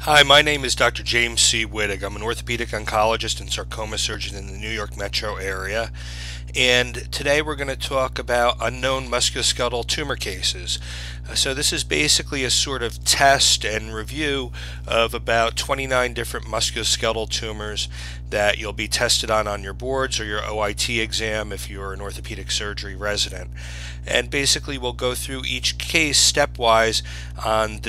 Hi, my name is Dr. James C. Wittig. I'm an orthopedic oncologist and sarcoma surgeon in the New York metro area. And today we're going to talk about unknown musculoskeletal tumor cases. So this is basically a sort of test and review of about 29 different musculoskeletal tumors that you'll be tested on your boards or your OIT exam if you're an orthopedic surgery resident. And basically we'll go through each case stepwise on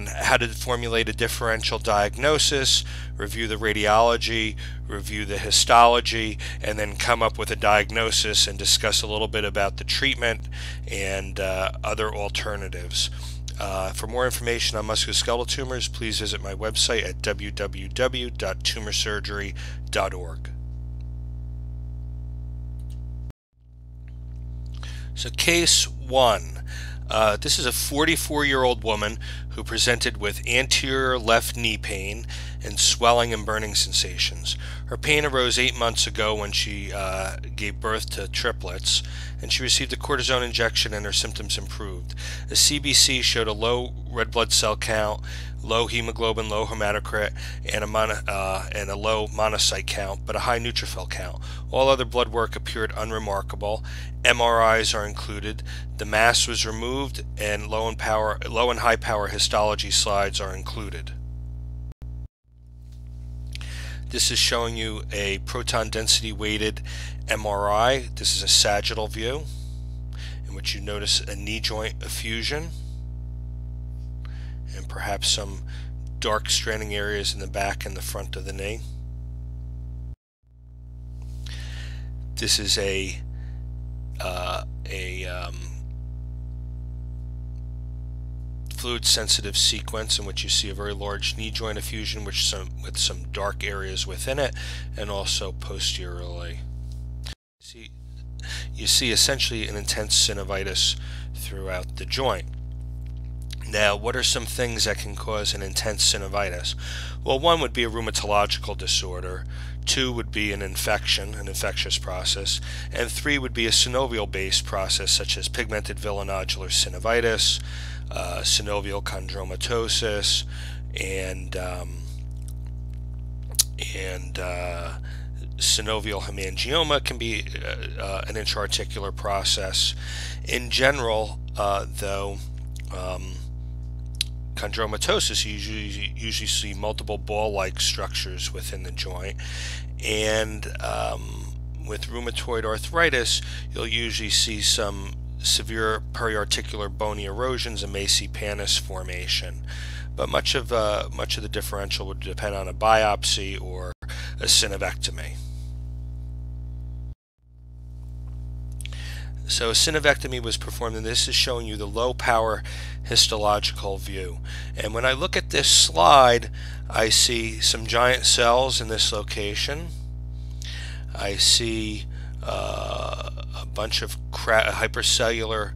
how to formulate a differential diagnosis, review the radiology, review the histology, and then come up with a diagnosis and discuss a little bit about the treatment and other alternatives. For more information on musculoskeletal tumors, please visit my website at www.tumorsurgery.org. So case 1. This is a 44-year-old woman who presented with anterior left knee pain and swelling and burning sensations. Her pain arose 8 months ago when she gave birth to triplets, and she received a cortisone injection and her symptoms improved. The CBC showed a low red blood cell count, low hemoglobin, low hematocrit, and a low monocyte count, but a high neutrophil count. All other blood work appeared unremarkable. MRIs are included. The mass was removed, and low and high power histology slides are included. This is showing you a proton density weighted MRI. This is a sagittal view in which you notice a knee joint effusion and perhaps some dark stranding areas in the back and the front of the knee. This is a fluid-sensitive sequence in which you see a very large knee joint effusion with some dark areas within it, and also posteriorly. You see essentially an intense synovitis throughout the joint. Now, what are some things that can cause an intense synovitis? Well, one would be a rheumatological disorder, 2 would be an infection, an infectious process, and 3 would be a synovial-based process such as pigmented villonodular synovitis, synovial chondromatosis, and synovial hemangioma can be an intra-articular process. In general, though, chondromatosis, you usually see multiple ball-like structures within the joint, and with rheumatoid arthritis, you'll usually see some severe periarticular bony erosions and may see pannus formation. But much of the differential would depend on a biopsy or a synovectomy. So a synovectomy was performed, and this is showing you the low power histological view. And when I look at this slide, I see some giant cells in this location. I see a bunch of hypercellular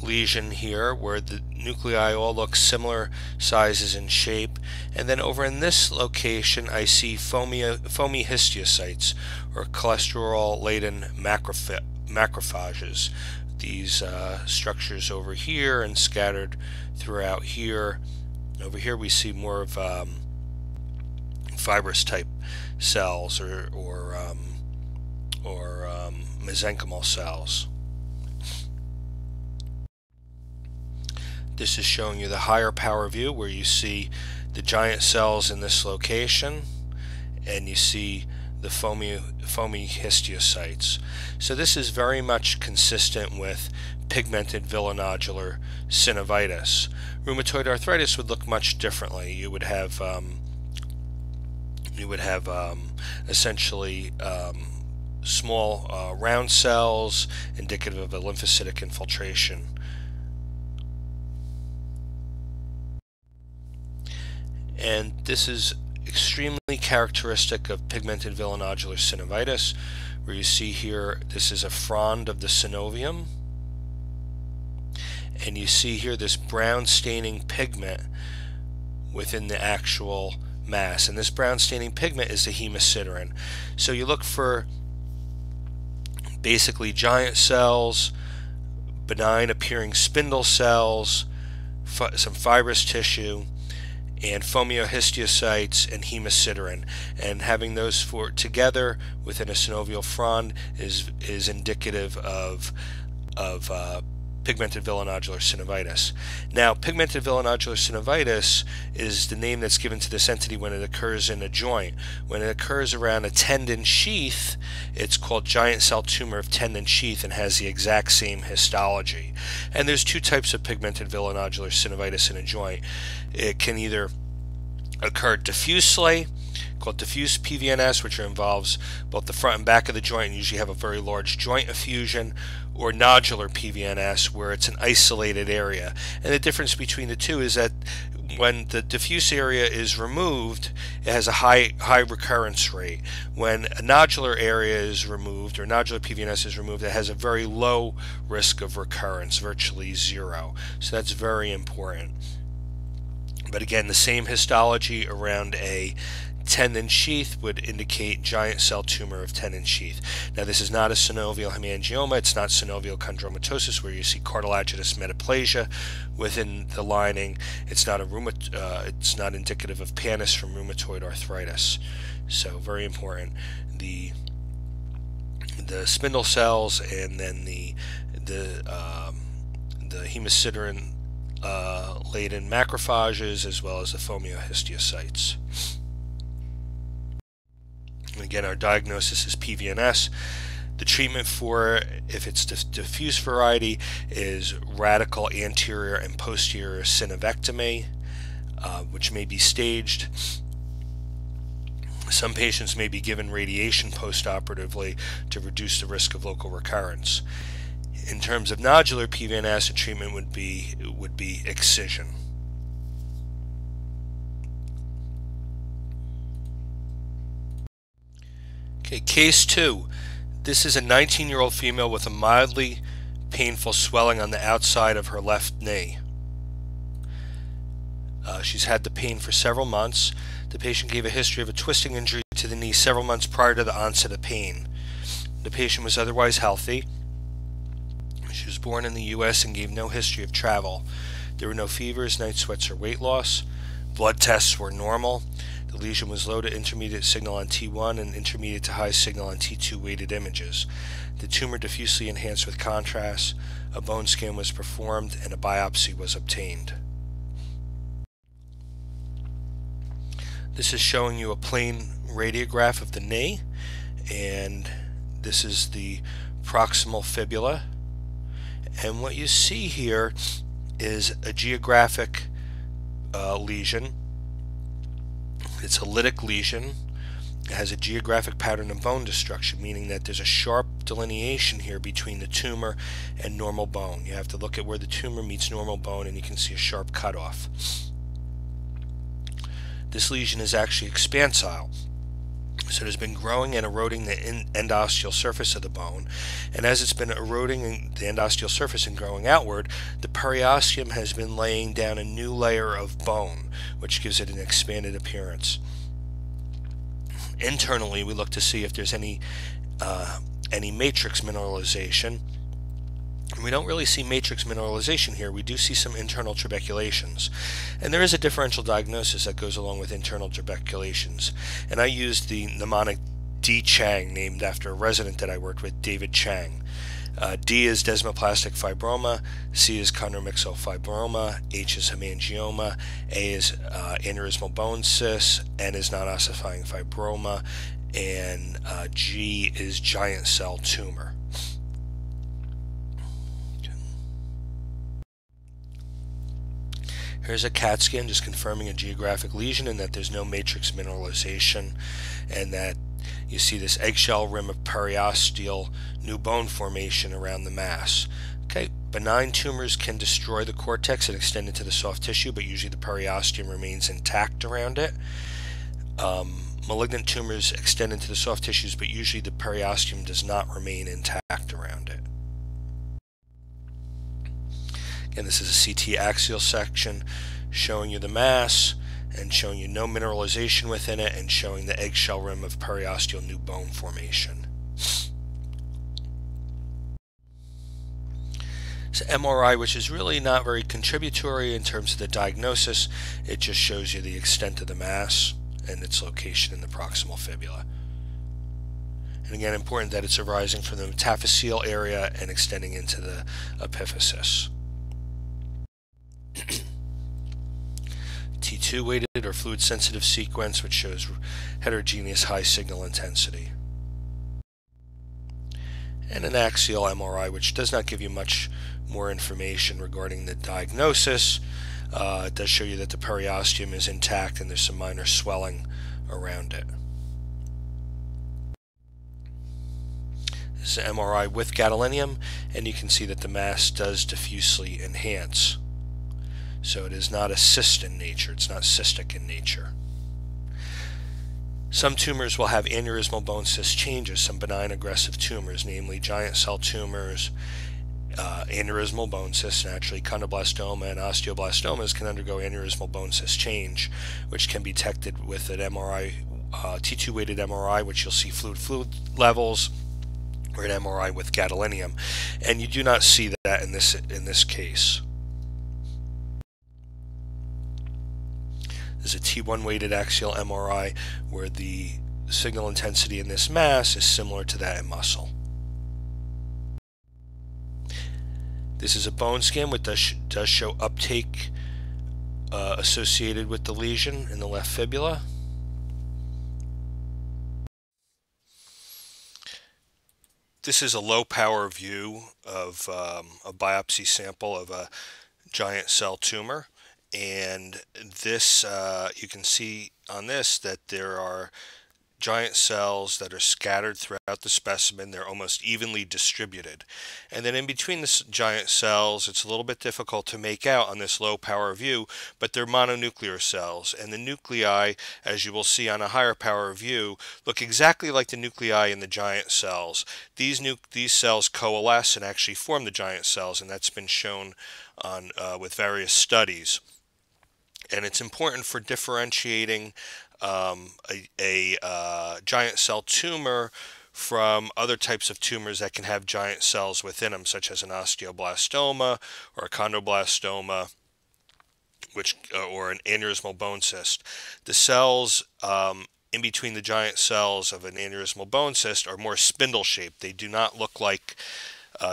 lesion here where the nuclei all look similar sizes and shape. And then over in this location, I see foamy histiocytes, or cholesterol-laden macrophages. These structures over here and scattered throughout here. Over here we see more of fibrous type cells or mesenchymal cells. This is showing you the higher power view where you see the giant cells in this location and you see the foamy histiocytes. So this is very much consistent with pigmented villonodular synovitis. Rheumatoid arthritis would look much differently. You would have essentially small round cells indicative of a lymphocytic infiltration. And this is extremely characteristic of pigmented villonodular synovitis, where you see here this is a frond of the synovium, and you see here this brown staining pigment within the actual mass, and this brown staining pigment is the hemosiderin. So you look for basically giant cells, benign appearing spindle cells, some fibrous tissue, and fomeohistiocytes and hemosiderin, and having those four together within a synovial frond is indicative of pigmented villonodular synovitis. Now, pigmented villonodular synovitis is the name that's given to this entity when it occurs in a joint. When it occurs around a tendon sheath, it's called giant cell tumor of tendon sheath and has the exact same histology. And there's two types of pigmented villonodular synovitis in a joint. It can either occur diffusely, called diffuse PVNS, which involves both the front and back of the joint and usually have a very large joint effusion, or nodular PVNS, where it's an isolated area. And the difference between the two is that when the diffuse area is removed, it has a high recurrence rate. When a nodular area is removed, or nodular PVNS is removed, it has a very low risk of recurrence, virtually zero. So that's very important. But again, the same histology around a tendon sheath would indicate giant cell tumor of tendon sheath. Now, this is not a synovial hemangioma. It's not synovial chondromatosis, where you see cartilaginous metaplasia within the lining. It's not it's not indicative of pannus from rheumatoid arthritis. So very important. The spindle cells and then the hemosiderin laden macrophages, as well as the fomeohistiocytes. Again, our diagnosis is PVNS. The treatment for, if it's diffuse variety, is radical anterior and posterior synovectomy, which may be staged. Some patients may be given radiation postoperatively to reduce the risk of local recurrence. In terms of nodular PVNS, the treatment would be excision. Okay, case 2. This is a 19-year-old female with a mildly painful swelling on the outside of her left knee. She's had the pain for several months. The patient gave a history of a twisting injury to the knee several months prior to the onset of pain. The patient was otherwise healthy. She was born in the U.S. and gave no history of travel. There were no fevers, night sweats, or weight loss. Blood tests were normal. The lesion was low to intermediate signal on T1 and intermediate to high signal on T2 weighted images. The tumor diffusely enhanced with contrast. A bone scan was performed and a biopsy was obtained. This is showing you a plain radiograph of the knee, and this is the proximal fibula. And what you see here is a geographic lesion. It's a lytic lesion. It has a geographic pattern of bone destruction, meaning that there's a sharp delineation here between the tumor and normal bone. You have to look at where the tumor meets normal bone, and you can see a sharp cutoff. This lesion is actually expansile. So it has been growing and eroding the endosteal surface of the bone, and as it's been eroding the endosteal surface and growing outward, the periosteum has been laying down a new layer of bone, which gives it an expanded appearance. Internally, we look to see if there's any matrix mineralization. We don't really see matrix mineralization here. We do see some internal trabeculations. And there is a differential diagnosis that goes along with internal trabeculations. And I used the mnemonic D. Chang, named after a resident that I worked with, David Chang. D is desmoplastic fibroma, C is chondromyxoid fibroma, H is hemangioma, A is aneurysmal bone cyst, N is non-ossifying fibroma, and G is giant cell tumor. Here's a CAT scan just confirming a geographic lesion and that there's no matrix mineralization, and that you see this eggshell rim of periosteal new bone formation around the mass. Okay, benign tumors can destroy the cortex and extend into the soft tissue, but usually the periosteum remains intact around it. Malignant tumors extend into the soft tissues, but usually the periosteum does not remain intact around it. Again, this is a CT axial section showing you the mass and showing you no mineralization within it, and showing the eggshell rim of periosteal new bone formation. It's MRI, which is really not very contributory in terms of the diagnosis. It just shows you the extent of the mass and its location in the proximal fibula. And again, important that it's arising from the metaphyseal area and extending into the epiphysis. T2 weighted or fluid sensitive sequence, which shows heterogeneous high signal intensity. And an axial MRI, which does not give you much more information regarding the diagnosis. It does show you that the periosteum is intact and there's some minor swelling around it. This is an MRI with gadolinium, and you can see that the mass does diffusely enhance. So it is not a cyst in nature, it's not cystic in nature. Some tumors will have aneurysmal bone cyst changes, some benign aggressive tumors, namely giant cell tumors, aneurysmal bone cysts, and actually chondroblastoma and osteoblastomas can undergo aneurysmal bone cyst change, which can be detected with an MRI, T2 weighted MRI, which you'll see fluid levels, or an MRI with gadolinium, and you do not see that in this case. There's a T1 weighted axial MRI where the signal intensity in this mass is similar to that in muscle. This is a bone scan which does show uptake associated with the lesion in the left fibula. This is a low power view of a biopsy sample of a giant cell tumor, and this you can see on this that there are giant cells that are scattered throughout the specimen. They're almost evenly distributed, and then in between the giant cells it's a little bit difficult to make out on this low power view, but they're mononuclear cells, and the nuclei, as you will see on a higher power view, look exactly like the nuclei in the giant cells. These cells coalesce and actually form the giant cells, and that's been shown on with various studies. And it's important for differentiating a giant cell tumor from other types of tumors that can have giant cells within them, such as an osteoblastoma or a chondroblastoma, or an aneurysmal bone cyst. The cells in between the giant cells of an aneurysmal bone cyst are more spindle-shaped. They do not look like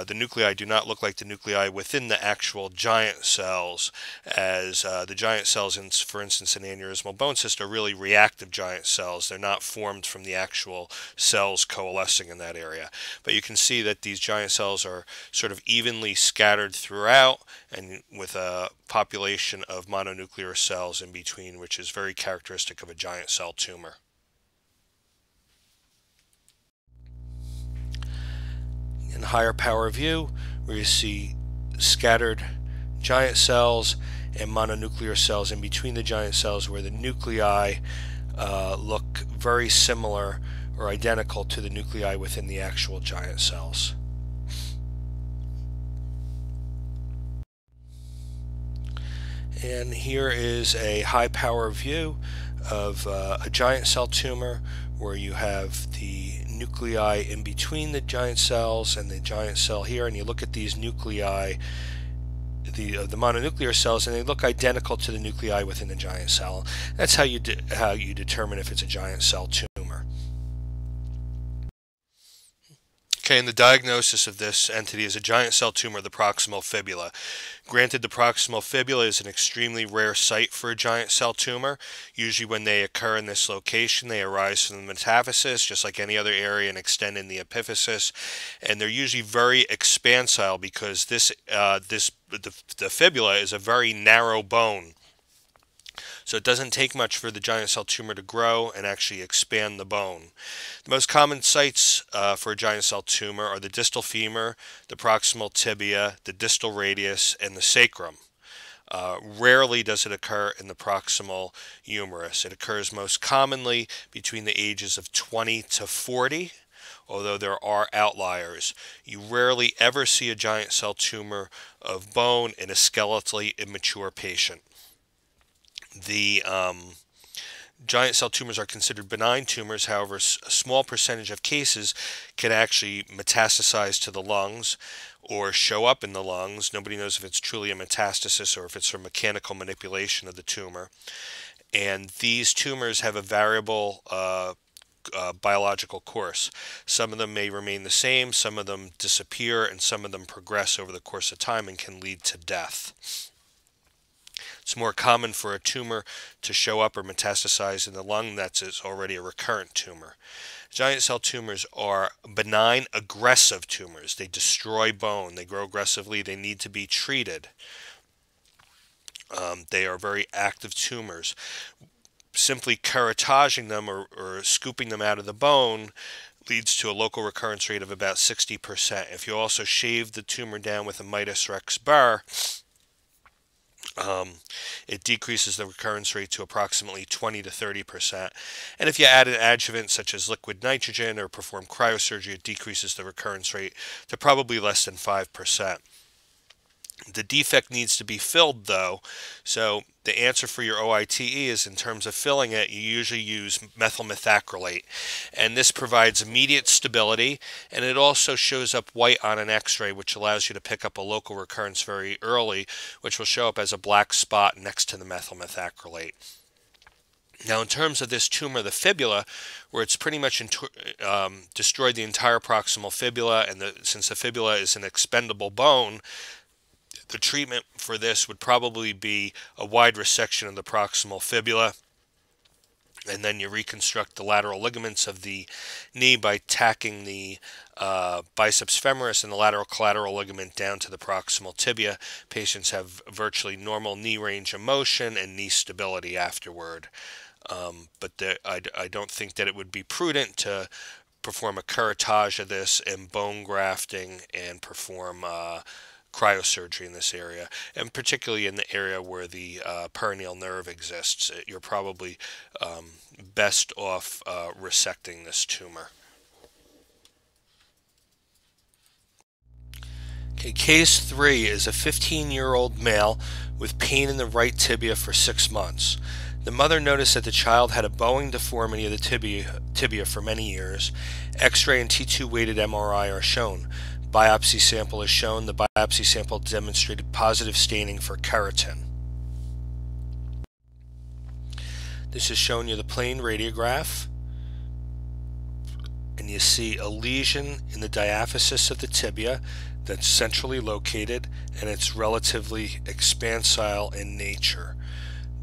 the nuclei do not look like the nuclei within the actual giant cells, as the giant cells, for instance, in aneurysmal bone cyst, are really reactive giant cells. They're not formed from the actual cells coalescing in that area. But you can see that these giant cells are sort of evenly scattered throughout, and with a population of mononuclear cells in between, which is very characteristic of a giant cell tumor. In higher power view, where you see scattered giant cells and mononuclear cells in between the giant cells, where the nuclei look very similar or identical to the nuclei within the actual giant cells. And here is a high power view of a giant cell tumor, where you have the nuclei in between the giant cells and the giant cell here, and you look at these nuclei, the mononuclear cells, and they look identical to the nuclei within the giant cell. That's how you determine if it's a giant cell tumor. Okay, and the diagnosis of this entity is a giant cell tumor of the proximal fibula. Granted, the proximal fibula is an extremely rare site for a giant cell tumor. Usually when they occur in this location, they arise from the metaphysis, just like any other area, and extend in the epiphysis. And they're usually very expansile because the fibula is a very narrow bone. So it doesn't take much for the giant cell tumor to grow and actually expand the bone. The most common sites for a giant cell tumor are the distal femur, the proximal tibia, the distal radius, and the sacrum. Rarely does it occur in the proximal humerus. It occurs most commonly between the ages of 20 to 40, although there are outliers. You rarely ever see a giant cell tumor of bone in a skeletally immature patient. The Giant cell tumors are considered benign tumors. However, a small percentage of cases can actually metastasize to the lungs or show up in the lungs. Nobody knows if it's truly a metastasis or if it's from mechanical manipulation of the tumor. And these tumors have a variable biological course. Some of them may remain the same, some of them disappear, and some of them progress over the course of time and can lead to death. It's more common for a tumor to show up or metastasize in the lung that's already a recurrent tumor. Giant cell tumors are benign, aggressive tumors. They destroy bone. They grow aggressively. They need to be treated. They are very active tumors. Simply curetaging them or scooping them out of the bone leads to a local recurrence rate of about 60%. If you also shave the tumor down with a Midas Rex burr, it decreases the recurrence rate to approximately 20 to 30%. And if you add an adjuvant such as liquid nitrogen or perform cryosurgery, it decreases the recurrence rate to probably less than 5%. The defect needs to be filled, though, so the answer for your OITE is, in terms of filling it, you usually use methyl methacrylate, and this provides immediate stability, and it also shows up white on an x-ray, which allows you to pick up a local recurrence very early, which will show up as a black spot next to the methyl methacrylate. Now, in terms of this tumor, the fibula, where it's pretty much destroyed the entire proximal fibula, and since the fibula is an expendable bone, the treatment for this would probably be a wide resection of the proximal fibula, and then you reconstruct the lateral ligaments of the knee by tacking the biceps femoris and the lateral collateral ligament down to the proximal tibia. Patients have virtually normal knee range of motion and knee stability afterward. But I don't think that it would be prudent to perform a curettage of this and bone grafting and perform cryosurgery in this area, and particularly in the area where the peroneal nerve exists. You're probably best off resecting this tumor. Okay, case 3 is a 15-year-old male with pain in the right tibia for 6 months. The mother noticed that the child had a bowing deformity of the tibia for many years. X-ray and T2 weighted MRI are shown. Biopsy sample is shown. The biopsy sample demonstrated positive staining for keratin. This is showing you the plain radiograph, and you see a lesion in the diaphysis of the tibia that's centrally located, and it's relatively expansile in nature.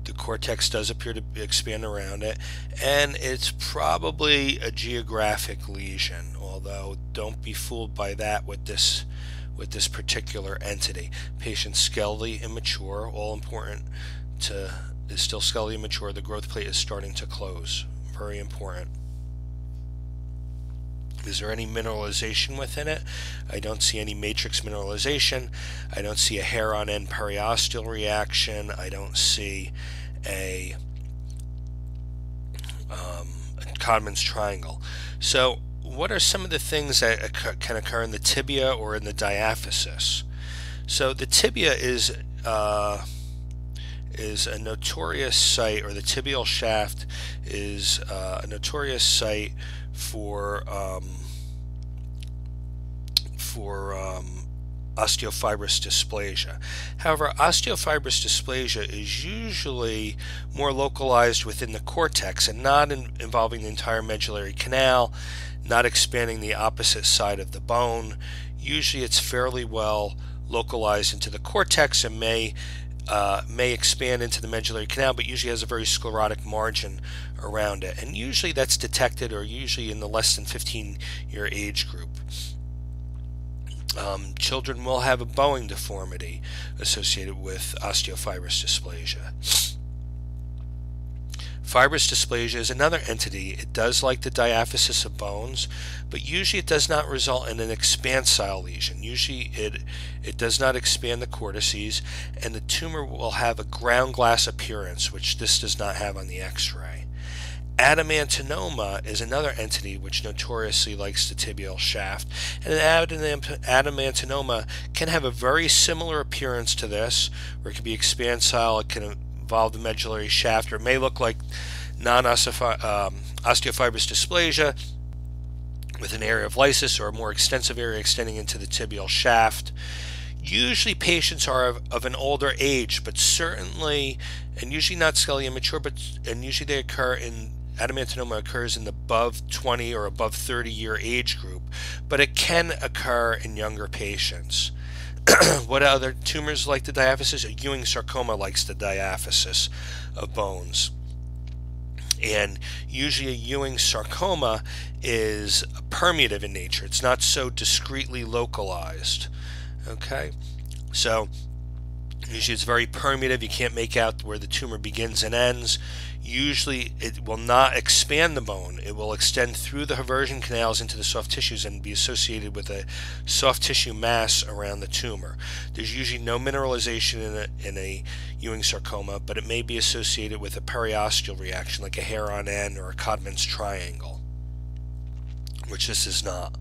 The cortex does appear to expand around it, and it's probably a geographic lesion, although don't be fooled by that with this particular entity. Patient's skeletally immature. All important is still skeletally immature. The growth plate is starting to close. Very important. Is there any mineralization within it? I don't see any matrix mineralization. I don't see a hair on end periosteal reaction. I don't see a Codman's triangle. So what are some of the things that can occur in the tibia or in the diaphysis? So the tibia is a notorious site, or the tibial shaft is a notorious site for osteofibrous dysplasia. However, osteofibrous dysplasia is usually more localized within the cortex and not involving the entire medullary canal, not expanding the opposite side of the bone. Usually it's fairly well localized into the cortex and may expand into the medullary canal, but usually has a very sclerotic margin around it. And usually that's detected, or usually in the less than 15-year age group. Children will have a bowing deformity associated with osteofibrous dysplasia. Fibrous dysplasia is another entity. It does like the diaphysis of bones, but usually it does not result in an expansile lesion. Usually it does not expand the cortices, and the tumor will have a ground glass appearance, which this does not have on the X-ray. Adamantinoma is another entity which notoriously likes the tibial shaft, and an adamantinoma can have a very similar appearance to this, where it can be expansile, it can involve the medullary shaft, or it may look like osteofibrous dysplasia with an area of lysis or a more extensive area extending into the tibial shaft. Usually patients are of an older age, but certainly, and usually not skeletally immature, and usually they occur in, adamantinoma occurs in the above 20 or above 30-year age group, but it can occur in younger patients. What other tumors like the diaphysis? A Ewing sarcoma likes the diaphysis of bones. And usually a Ewing sarcoma is permeative in nature. It's not so discretely localized. Okay, so usually it's very permeative. You can't make out where the tumor begins and ends. Usually it will not expand the bone. It will extend through the haversian canals into the soft tissues and be associated with a soft tissue mass around the tumor. There's usually no mineralization in a Ewing sarcoma, but it may be associated with a periosteal reaction like a hair on end or a Codman's triangle, which this is not.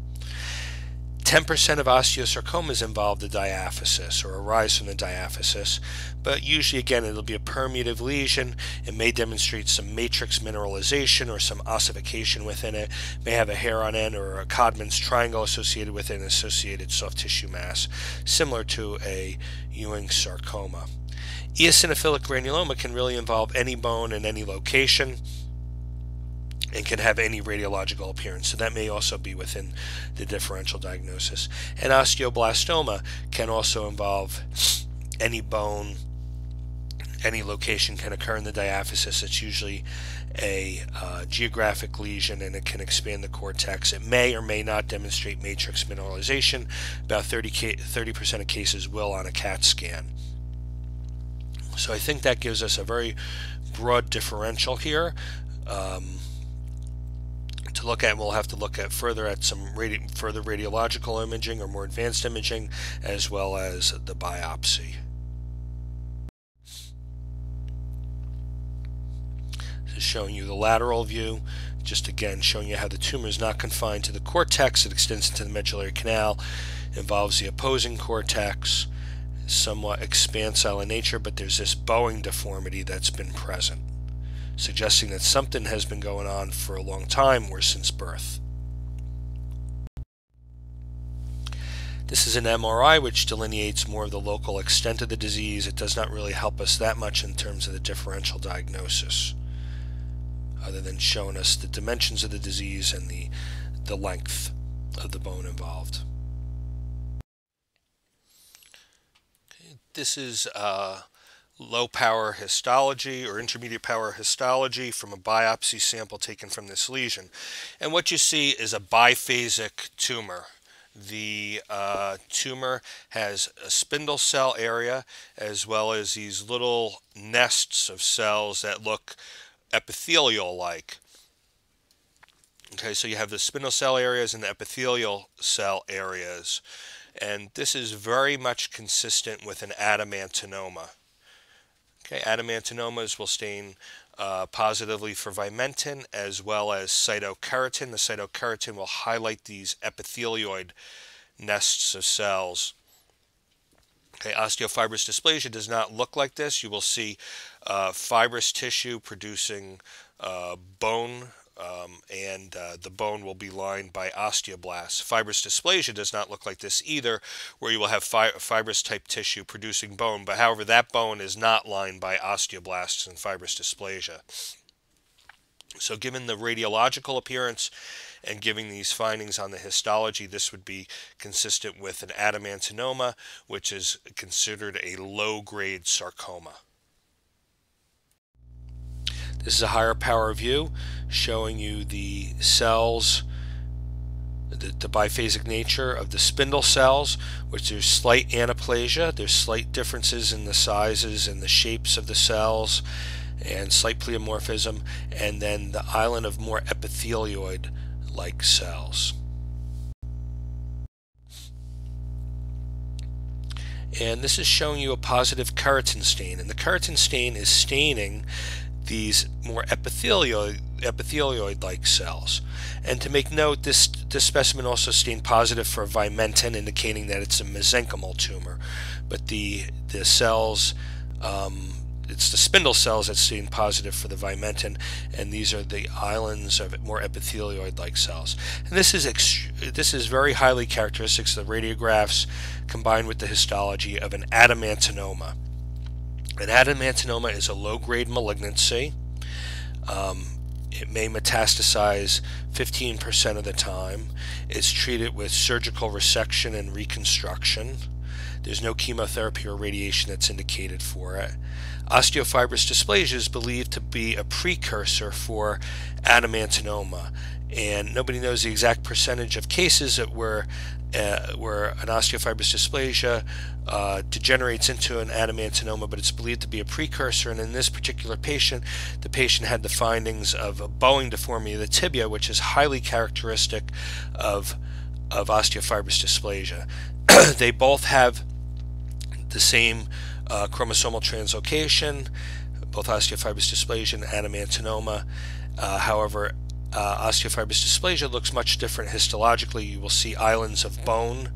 10% of osteosarcomas involve the diaphysis or arise from the diaphysis, but usually again it'll be a permeative lesion. It may demonstrate some matrix mineralization or some ossification within it. It may have a hair on end or a Codman's triangle associated with an associated soft tissue mass, similar to a Ewing sarcoma. Eosinophilic granuloma can really involve any bone in any location and can have any radiological appearance, so that may also be within the differential diagnosis. And osteoblastoma can also involve any bone, any location can occur in the diaphysis. It's usually a geographic lesion and it can expand the cortex. It may or may not demonstrate matrix mineralization. About 30% of cases will on a CAT scan. So I think that gives us a very broad differential here. To look at, we'll have to look at further at some further radiological imaging or more advanced imaging, as well as the biopsy. This is showing you the lateral view, just again showing you how the tumor is not confined to the cortex. It extends into the medullary canal, involves the opposing cortex, somewhat expansile in nature, but there's this bowing deformity that's been present, suggesting that something has been going on for a long time or since birth. This is an MRI which delineates more of the local extent of the disease. It does not really help us that much in terms of the differential diagnosis, other than showing us the dimensions of the disease and the length of the bone involved. Okay, this is low power histology or intermediate power histology from a biopsy sample taken from this lesion. And what you see is a biphasic tumor. The tumor has a spindle cell area as well as these little nests of cells that look epithelial-like. Okay, so you have the spindle cell areas and the epithelial cell areas. And this is very much consistent with an adamantinoma. Okay, adamantinomas will stain positively for vimentin as well as cytokeratin. The cytokeratin will highlight these epithelioid nests of cells. Okay, osteofibrous dysplasia does not look like this. You will see fibrous tissue producing bone, and the bone will be lined by osteoblasts. Fibrous dysplasia does not look like this either, where you will have fibrous type tissue producing bone, but however that bone is not lined by osteoblasts in fibrous dysplasia. So given the radiological appearance and giving these findings on the histology, this would be consistent with an adamantinoma, which is considered a low-grade sarcoma. This is a higher power view showing you the cells, the biphasic nature of the spindle cells, which there's slight anaplasia. There's slight differences in the sizes and the shapes of the cells and slight pleomorphism, and then the island of more epithelioid-like cells. And this is showing you a positive keratin stain, and the keratin stain is staining these more epithelioid-like cells. And to make note, this specimen also stained positive for vimentin, indicating that it's a mesenchymal tumor. But the cells, it's the spindle cells that's seen positive for the vimentin, and these are the islands of more epithelioid-like cells. And this is very highly characteristic of the radiographs combined with the histology of an adamantinoma. An adamantinoma is a low-grade malignancy. It may metastasize 15% of the time. It's treated with surgical resection and reconstruction. There's no chemotherapy or radiation that's indicated for it. Osteofibrous dysplasia is believed to be a precursor for adamantinoma, and nobody knows the exact percentage of cases that where an osteofibrous dysplasia degenerates into an adamantinoma, but it's believed to be a precursor. And in this particular patient, the patient had the findings of a bowing deformity of the tibia, which is highly characteristic of osteofibrous dysplasia. They both have the same chromosomal translocation, both osteofibrous dysplasia and adamantinoma. However, osteofibrous dysplasia looks much different histologically. You will see islands of bone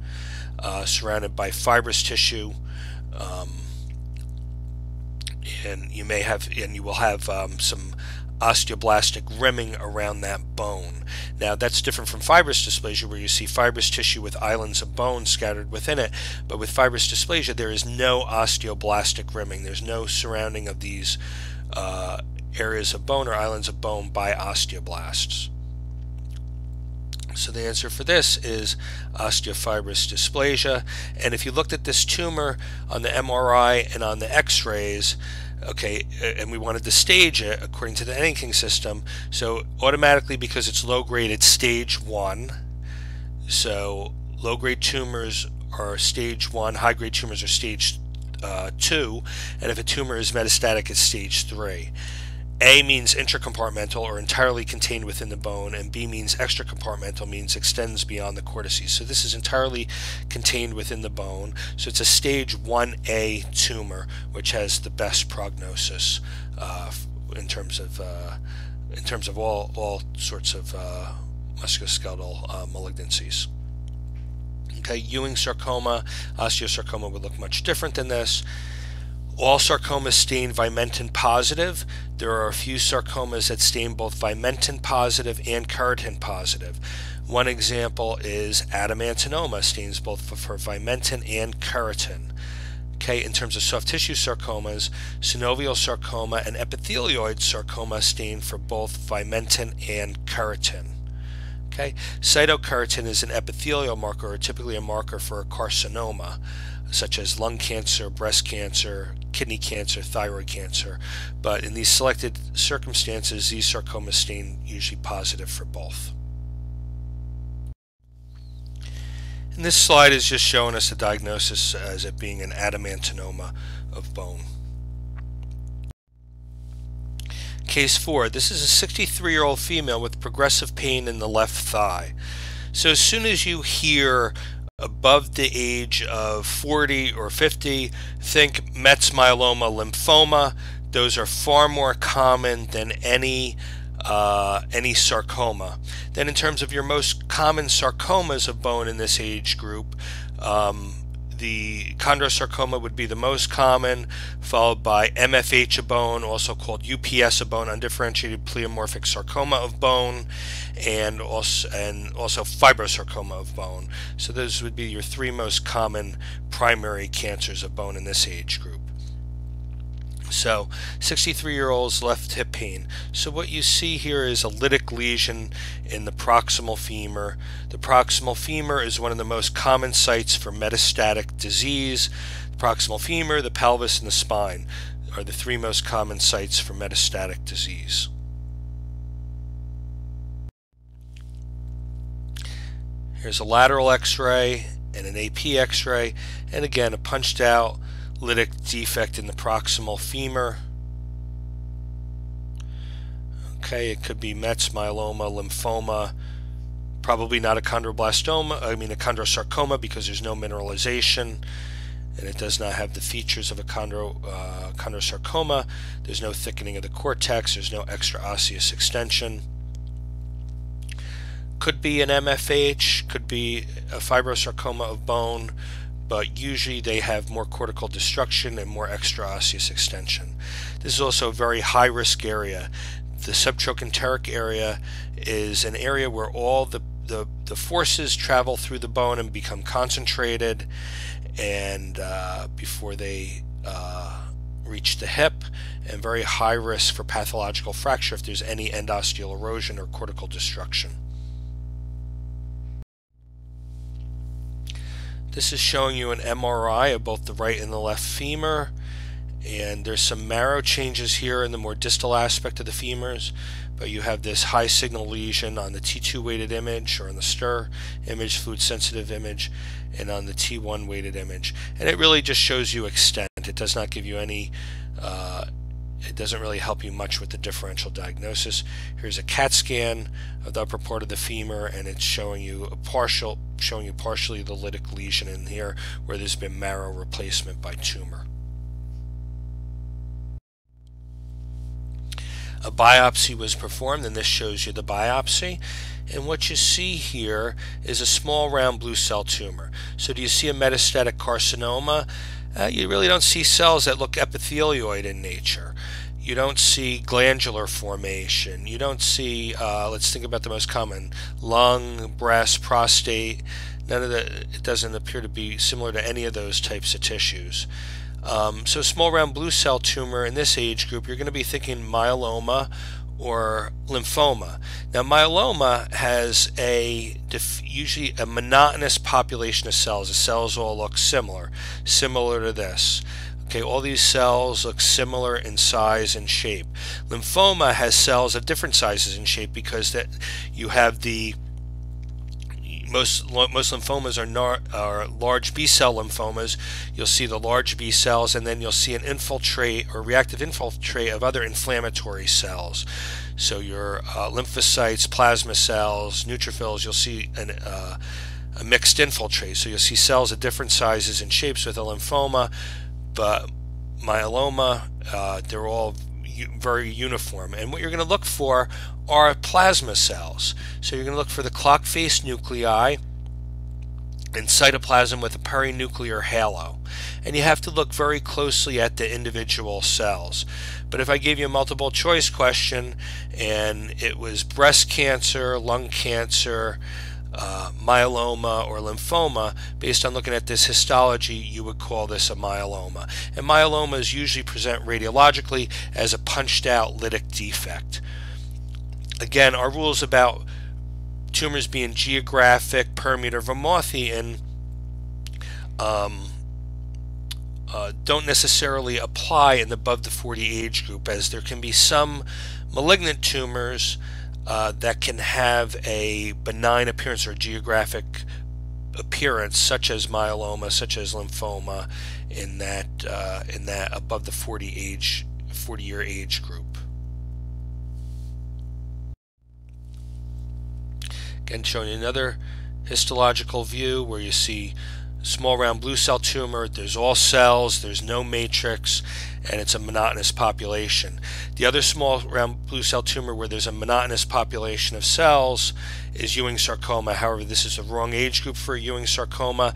surrounded by fibrous tissue, and you will have some osteoblastic rimming around that bone. Now that's different from fibrous dysplasia, where you see fibrous tissue with islands of bone scattered within it, but with fibrous dysplasia there is no osteoblastic rimming. There's no surrounding of these areas of bone or islands of bone by osteoblasts. So the answer for this is osteofibrous dysplasia. And if you looked at this tumor on the MRI and on the X-rays, okay, and we wanted to stage it according to the Enning system, so automatically, because it's low grade, it's stage 1. So low grade tumors are stage 1, high grade tumors are stage 2, and if a tumor is metastatic, it's stage 3. A means intracompartmental or entirely contained within the bone, and B means extracompartmental, means extends beyond the cortices. So this is entirely contained within the bone. So it's a stage 1A tumor, which has the best prognosis in terms of all sorts of musculoskeletal malignancies. Okay, Ewing sarcoma, osteosarcoma would look much different than this. All sarcomas stain vimentin positive. There are a few sarcomas that stain both vimentin positive and keratin positive. One example is adamantinoma, stains both for vimentin and keratin. Okay, in terms of soft tissue sarcomas, synovial sarcoma and epithelioid sarcoma stain for both vimentin and keratin. Okay, cytokeratin is an epithelial marker, or typically a marker for a carcinoma, such as lung cancer, breast cancer, kidney cancer, thyroid cancer. But in these selected circumstances, these sarcomas stain usually positive for both. And this slide is just showing us the diagnosis as it being an adamantinoma of bone. Case 4. This is a 63-year-old female with progressive pain in the left thigh. So as soon as you hear above the age of 40 or 50, think Mets, myeloma, lymphoma. Those are far more common than any sarcoma. Then in terms of your most common sarcomas of bone in this age group, the chondrosarcoma would be the most common, followed by MFH of bone, also called UPS of bone, undifferentiated pleomorphic sarcoma of bone, and also fibrosarcoma of bone. So those would be your 3 most common primary cancers of bone in this age group. So 63-year-old's left hip pain. So what you see here is a lytic lesion in the proximal femur. The proximal femur is one of the most common sites for metastatic disease. The proximal femur, the pelvis, and the spine are the 3 most common sites for metastatic disease. Here's a lateral x-ray and an AP x-ray, and again a punched out lytic defect in the proximal femur. Okay, it could be Mets, myeloma, lymphoma, probably not a chondroblastoma, a chondrosarcoma, because there's no mineralization and it does not have the features of a chondrosarcoma. There's no thickening of the cortex, there's no extra osseous extension. Could be an MFH, could be a fibrosarcoma of bone, but usually they have more cortical destruction and more extraosseous extension. This is also a very high-risk area. The subtrochanteric area is an area where all the forces travel through the bone and become concentrated, and before they reach the hip, and very high risk for pathological fracture if there's any endosteal erosion or cortical destruction. This is showing you an MRI of both the right and the left femur, and there's some marrow changes here in the more distal aspect of the femurs, but you have this high signal lesion on the T2 weighted image, or on the STIR image, fluid sensitive image, and on the T1 weighted image. And it really just shows you extent. It does not give you any, it doesn't really help you much with the differential diagnosis. Here's a CAT scan of the upper part of the femur, and it's showing you partially the lytic lesion in here where there's been marrow replacement by tumor. A biopsy was performed, and this shows you the biopsy. And what you see here is a small round blue cell tumor. So do you see a metastatic carcinoma? You really don't see cells that look epithelioid in nature. You don't see glandular formation. You don't see, let's think about the most common, lung, breast, prostate. None of that, it doesn't appear to be similar to any of those types of tissues. So small round blue cell tumor in this age group, you're going to be thinking myeloma or lymphoma. Now myeloma has usually a monotonous population of cells. The cells all look similar to this. Okay, all these cells look similar in size and shape. Lymphoma has cells of different sizes and shape because that you have most lymphomas are large B cell lymphomas. You'll see the large B cells, and then you'll see an infiltrate or reactive infiltrate of other inflammatory cells. So your lymphocytes, plasma cells, neutrophils, you'll see a mixed infiltrate. So you'll see cells of different sizes and shapes with a lymphoma, but myeloma, they're all very uniform. And what you're going to look for are plasma cells. So you're going to look for the clock face nuclei and cytoplasm with a perinuclear halo. And you have to look very closely at the individual cells. But if I gave you a multiple choice question and it was breast cancer, lung cancer, myeloma, or lymphoma, based on looking at this histology, you would call this a myeloma. And myelomas usually present radiologically as a punched out lytic defect. Again, our rules about tumors being geographic, permeate, or Vermothian don't necessarily apply in the above the 40 age group, as there can be some malignant tumors that can have a benign appearance or geographic appearance, such as myeloma, such as lymphoma, in that above the 40-year age group. Again, showing you another histological view where you see small round blue cell tumor. There's all cells, there's no matrix, and it's a monotonous population. The other small round blue cell tumor where there's a monotonous population of cells is Ewing sarcoma. However, this is a wrong age group for a Ewing sarcoma,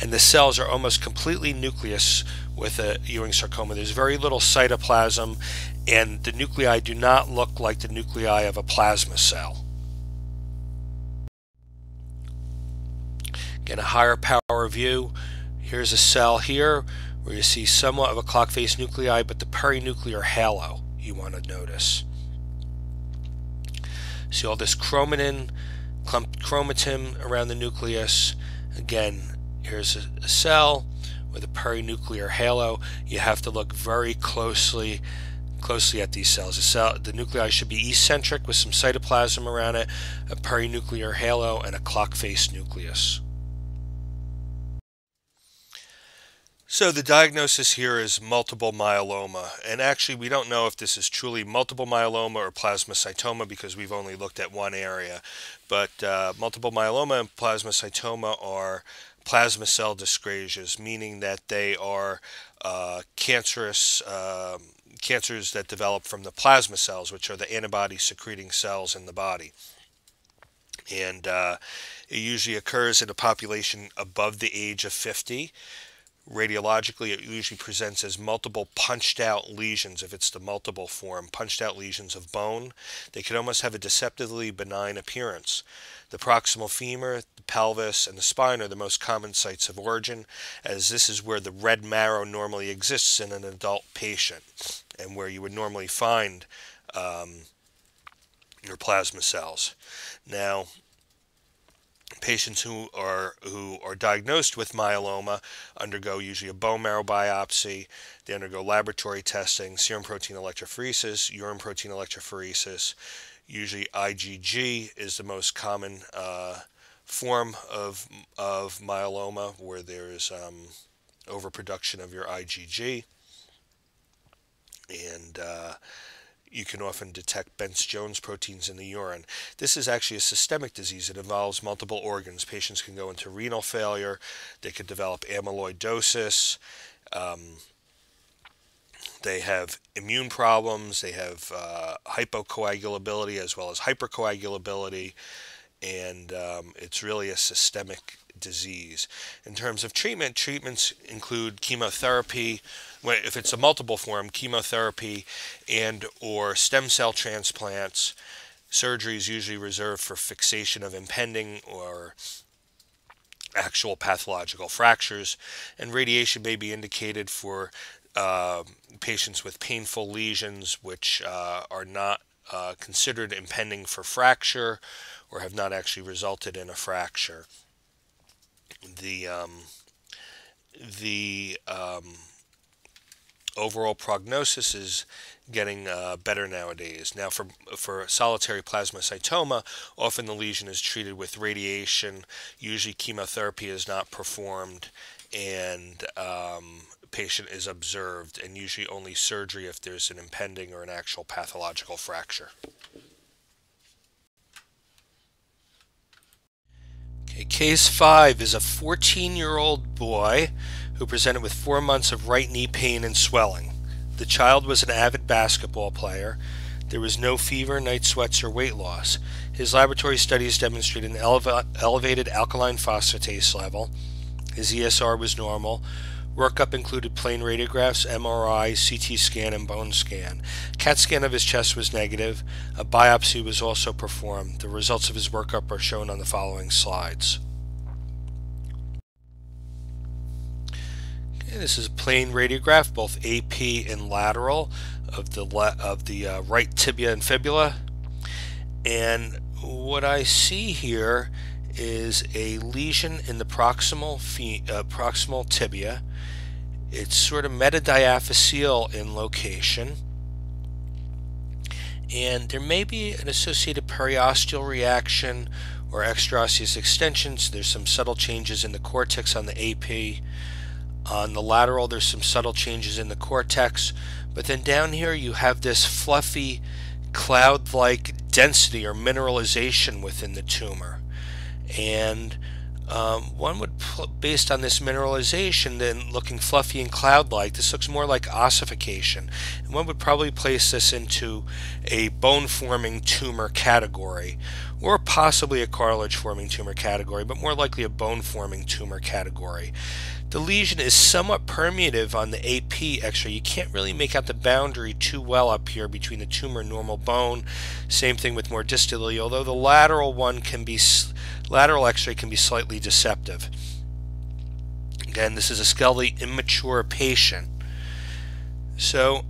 and the cells are almost completely nucleus with a Ewing sarcoma. There's very little cytoplasm, and the nuclei do not look like the nuclei of a plasma cell. Again, a higher power view. Here's a cell here where you see somewhat of a clock face nuclei, but the perinuclear halo you want to notice. See all this chromatin, clumped chromatin around the nucleus. Again, here's a cell with a perinuclear halo. You have to look very closely at these cells. The nuclei should be eccentric with some cytoplasm around it, a perinuclear halo, and a clock face nucleus. So the diagnosis here is multiple myeloma, and actually we don't know if this is truly multiple myeloma or plasmacytoma because we've only looked at one area. But multiple myeloma and plasmacytoma are plasma cell dyscrasias, meaning that they are cancers that develop from the plasma cells, which are the antibody secreting cells in the body. and it usually occurs in a population above the age of 50. Radiologically, it usually presents as multiple punched out lesions. If it's the multiple form, punched out lesions of bone, they could almost have a deceptively benign appearance. The proximal femur, the pelvis, and the spine are the most common sites of origin, as this is where the red marrow normally exists in an adult patient, and where you would normally find your plasma cells. Now, patients who are diagnosed with myeloma undergo usually a bone marrow biopsy. They undergo laboratory testing, serum protein electrophoresis, urine protein electrophoresis. Usually IgG is the most common form of myeloma, where there's overproduction of your IgG, and you can often detect Bence-Jones proteins in the urine. This is actually a systemic disease. It involves multiple organs. Patients can go into renal failure. They could develop amyloidosis. They have immune problems. They have hypocoagulability as well as hypercoagulability. And it's really a systemic disease. In terms of treatment, treatments include chemotherapy. If it's a multiple form, chemotherapy and or stem cell transplants. Surgery is usually reserved for fixation of impending or actual pathological fractures, and radiation may be indicated for patients with painful lesions which are not considered impending for fracture or have not actually resulted in a fracture. The overall prognosis is getting better nowadays. Now, for solitary plasmacytoma, often the lesion is treated with radiation. Usually chemotherapy is not performed, and patient is observed, and usually only surgery if there's an impending or an actual pathological fracture. Okay, case 5 is a 14-year-old boy who presented with 4 months of right knee pain and swelling. The child was an avid basketball player. There was no fever, night sweats, or weight loss. His laboratory studies demonstrated an elevated alkaline phosphatase level. His ESR was normal. Workup included plain radiographs, MRI, CT scan, and bone scan. CAT scan of his chest was negative. A biopsy was also performed. The results of his workup are shown on the following slides. Okay, this is a plain radiograph, both AP and lateral, of the right tibia and fibula. And what I see here is a lesion in the proximal tibia. It's sort of metadiaphyseal in location, and there may be an associated periosteal reaction or extraosseous extensions. There's some subtle changes in the cortex on the AP. On the lateral, there's some subtle changes in the cortex, but then down here you have this fluffy cloud-like density or mineralization within the tumor. And one would, based on this mineralization, then looking fluffy and cloud-like, this looks more like ossification. And one would probably place this into a bone-forming tumor category, or possibly a cartilage-forming tumor category, but more likely a bone-forming tumor category. The lesion is somewhat permeative on the AP X-ray. You can't really make out the boundary too well up here between the tumor and normal bone. Same thing with more distally, although the lateral X-ray can be slightly deceptive. Again, this is a skeletally immature patient. So,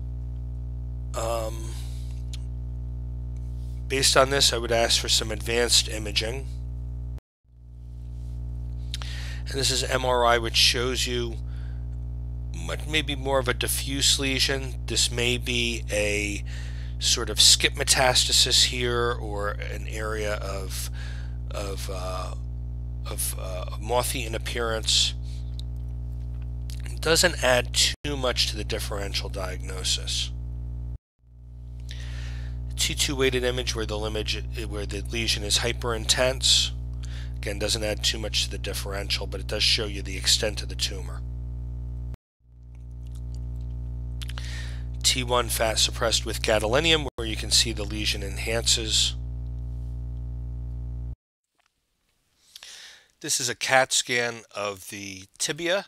based on this, I would ask for some advanced imaging. And this is MRI, which shows you maybe more of a diffuse lesion. This may be a sort of skip metastasis here, or an area of moth-eaten appearance. It doesn't add too much to the differential diagnosis. T2 weighted image where the lesion is hyperintense. Again, doesn't add too much to the differential, but it does show you the extent of the tumor. T1 fat suppressed with gadolinium, where you can see the lesion enhances. This is a CAT scan of the tibia,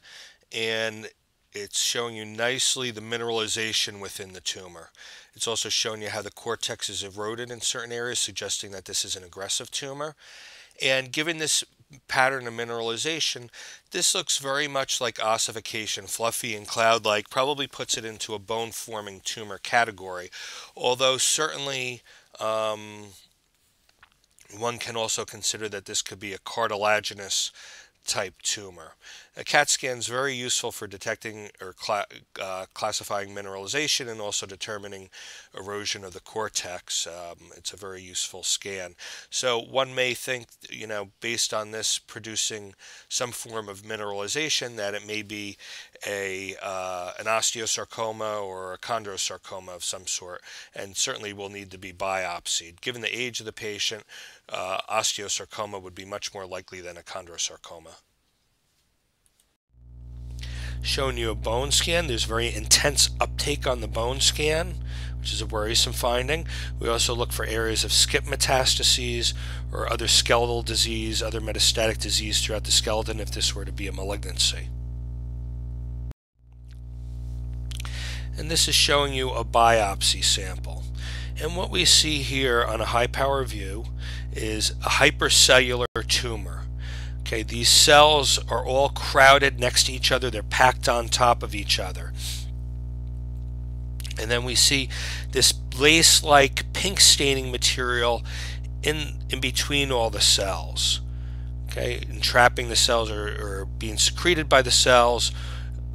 and it's showing you nicely the mineralization within the tumor. It's also showing you how the cortex is eroded in certain areas, suggesting that this is an aggressive tumor. And given this pattern of mineralization, this looks very much like ossification, fluffy and cloud-like, probably puts it into a bone-forming tumor category, although certainly one can also consider that this could be a cartilaginous type tumor. A CAT scan is very useful for detecting or classifying mineralization and also determining erosion of the cortex. It's a very useful scan. So one may think, based on this producing some form of mineralization, that it may be an osteosarcoma or a chondrosarcoma of some sort, and certainly will need to be biopsied. Given the age of the patient, osteosarcoma would be much more likely than a chondrosarcoma. Showing you a bone scan. There's very intense uptake on the bone scan, which is a worrisome finding. We also look for areas of skip metastases or other skeletal disease, other metastatic disease throughout the skeleton if this were to be a malignancy. And this is showing you a biopsy sample. And what we see here on a high power view is a hypercellular tumor. Okay, these cells are all crowded next to each other. They're packed on top of each other. And then we see this lace-like pink staining material in between all the cells. Okay, entrapping the cells or being secreted by the cells,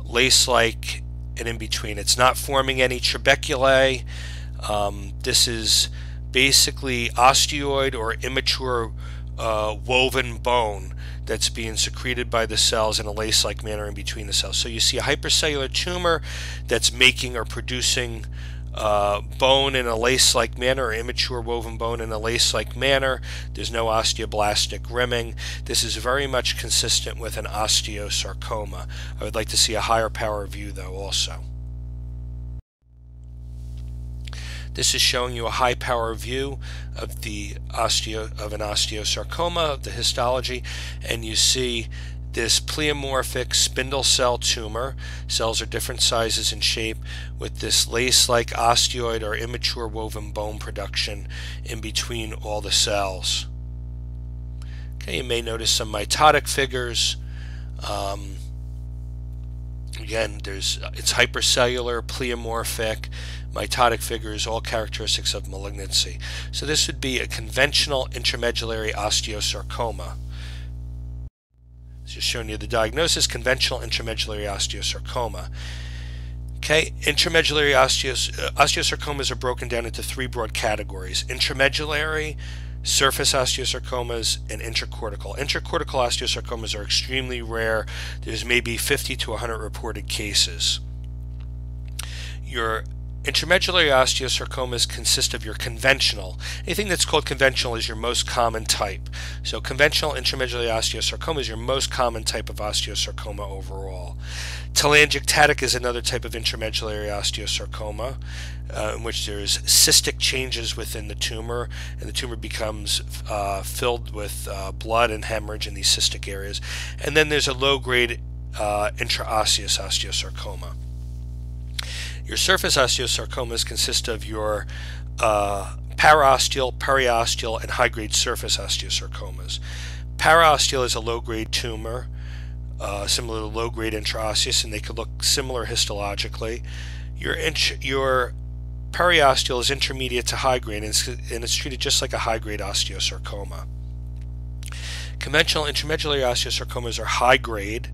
lace-like and in between. It's not forming any trabeculae. This is basically osteoid or immature woven bone that's being secreted by the cells in a lace-like manner in between the cells. So you see a hypercellular tumor that's making or producing bone in a lace-like manner, or immature woven bone in a lace-like manner. There's no osteoblastic rimming. This is very much consistent with an osteosarcoma. I would like to see a higher power view though also. This is showing you a high power view of an osteosarcoma, of the histology, and you see this pleomorphic spindle cell tumor. Cells are different sizes and shape with this lace-like osteoid or immature woven bone production in between all the cells. Okay, you may notice some mitotic figures. Again, it's hypercellular, pleomorphic, mitotic figures, all characteristics of malignancy. So this would be a conventional intramedullary osteosarcoma. Just showing you the diagnosis: conventional intramedullary osteosarcoma. Okay, intramedullary osteosarcomas are broken down into three broad categories: intramedullary, surface osteosarcomas, and intracortical. Intracortical osteosarcomas are extremely rare. There's maybe 50 to 100 reported cases. Your intramedullary osteosarcomas consist of your conventional. Anything that's called conventional is your most common type. So conventional intramedullary osteosarcoma is your most common type of osteosarcoma overall. Telangiectatic is another type of intramedullary osteosarcoma in which there's cystic changes within the tumor, and the tumor becomes filled with blood and hemorrhage in these cystic areas. And then there's a low-grade intraosseous osteosarcoma. Your surface osteosarcomas consist of your paraosteal, periosteal, and high-grade surface osteosarcomas. Paraosteal is a low-grade tumor, similar to low-grade intraosseous, and they could look similar histologically. Your periosteal is intermediate to high-grade, and it's treated just like a high-grade osteosarcoma. Conventional intramedullary osteosarcomas are high-grade,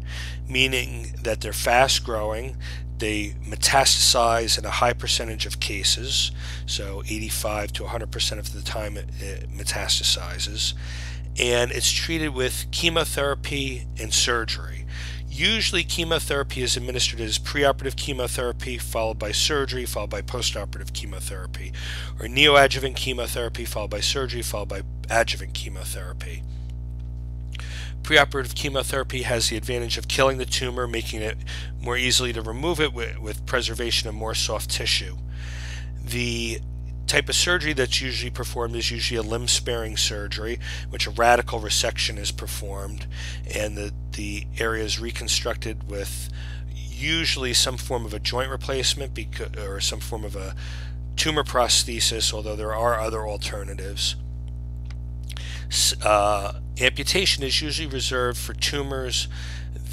meaning that they're fast-growing. They metastasize in a high percentage of cases, so 85 to 100% of the time it metastasizes, and it's treated with chemotherapy and surgery. Usually chemotherapy is administered as preoperative chemotherapy followed by surgery followed by postoperative chemotherapy, or neoadjuvant chemotherapy followed by surgery followed by adjuvant chemotherapy. Preoperative chemotherapy has the advantage of killing the tumor, making it more easily to remove it with preservation of more soft tissue. The type of surgery that's usually performed is usually a limb-sparing surgery, which a radical resection is performed, and the area is reconstructed with usually some form of a joint replacement or some form of a tumor prosthesis, although there are other alternatives. Amputation is usually reserved for tumors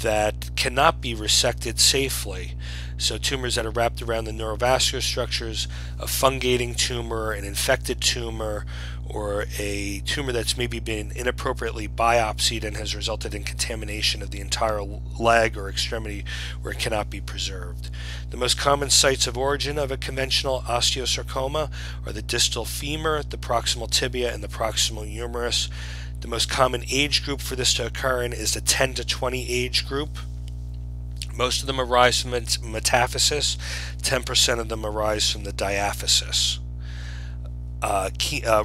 that cannot be resected safely. So tumors that are wrapped around the neurovascular structures, a fungating tumor, an infected tumor, or a tumor that's maybe been inappropriately biopsied and has resulted in contamination of the entire leg or extremity where it cannot be preserved. The most common sites of origin of a conventional osteosarcoma are the distal femur, the proximal tibia, and the proximal humerus. The most common age group for this to occur in is the 10 to 20 age group. Most of them arise from metaphysis. 10% of them arise from the diaphysis.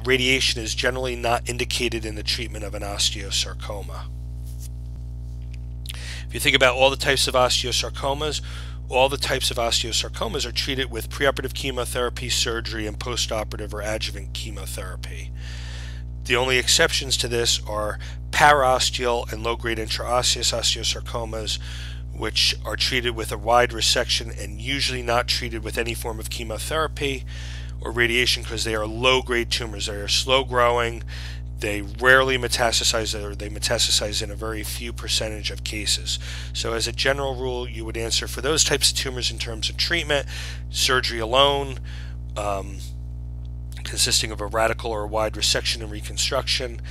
Radiation is generally not indicated in the treatment of an osteosarcoma. If you think about all the types of osteosarcomas, all the types of osteosarcomas are treated with preoperative chemotherapy, surgery, and postoperative or adjuvant chemotherapy. The only exceptions to this are paraosteal and low-grade intraosseous osteosarcomas, which are treated with a wide resection and usually not treated with any form of chemotherapy or radiation because they are low-grade tumors. They are slow-growing. They rarely metastasize, or they metastasize in a very few percentage of cases. So as a general rule, you would answer for those types of tumors in terms of treatment, surgery alone, consisting of a radical or a wide resection and reconstruction,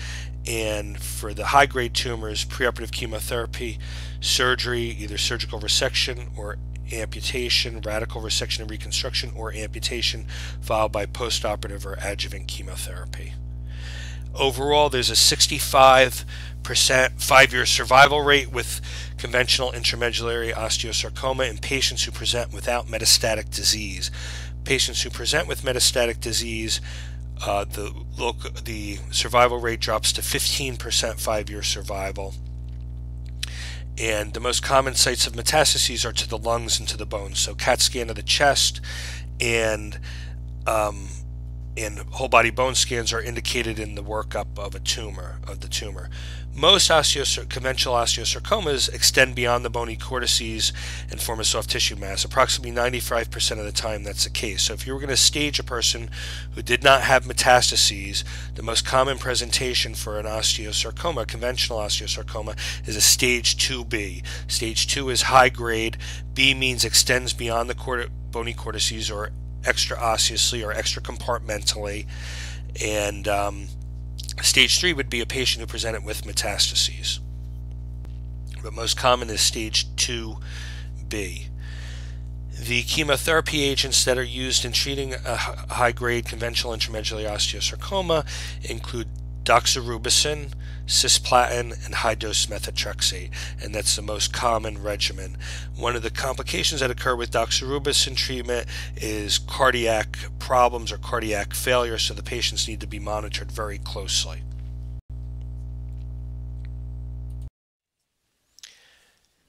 and for the high-grade tumors, preoperative chemotherapy, surgery, either surgical resection or amputation, radical resection and reconstruction, or amputation, followed by postoperative or adjuvant chemotherapy. Overall, there's a 65% 5-year survival rate with conventional intramedullary osteosarcoma in patients who present without metastatic disease. Patients who present with metastatic disease, the survival rate drops to 15% 5-year survival. And the most common sites of metastases are to the lungs and to the bones. So CAT scan of the chest and whole body bone scans are indicated in the workup of the tumor. Most conventional osteosarcomas extend beyond the bony cortices and form a soft tissue mass. Approximately 95% of the time that's the case. So if you were going to stage a person who did not have metastases, the most common presentation for an osteosarcoma, conventional osteosarcoma, is a stage 2B. Stage 2 is high grade. B means extends beyond the bony cortices or extra osseously or extra compartmentally, and stage 3 would be a patient who presented with metastases. But most common is stage 2B. The chemotherapy agents that are used in treating a high-grade conventional intramedullary osteosarcoma include doxorubicin, cisplatin, and high-dose methotrexate, and that's the most common regimen. One of the complications that occur with doxorubicin treatment is cardiac problems or cardiac failure, so the patients need to be monitored very closely.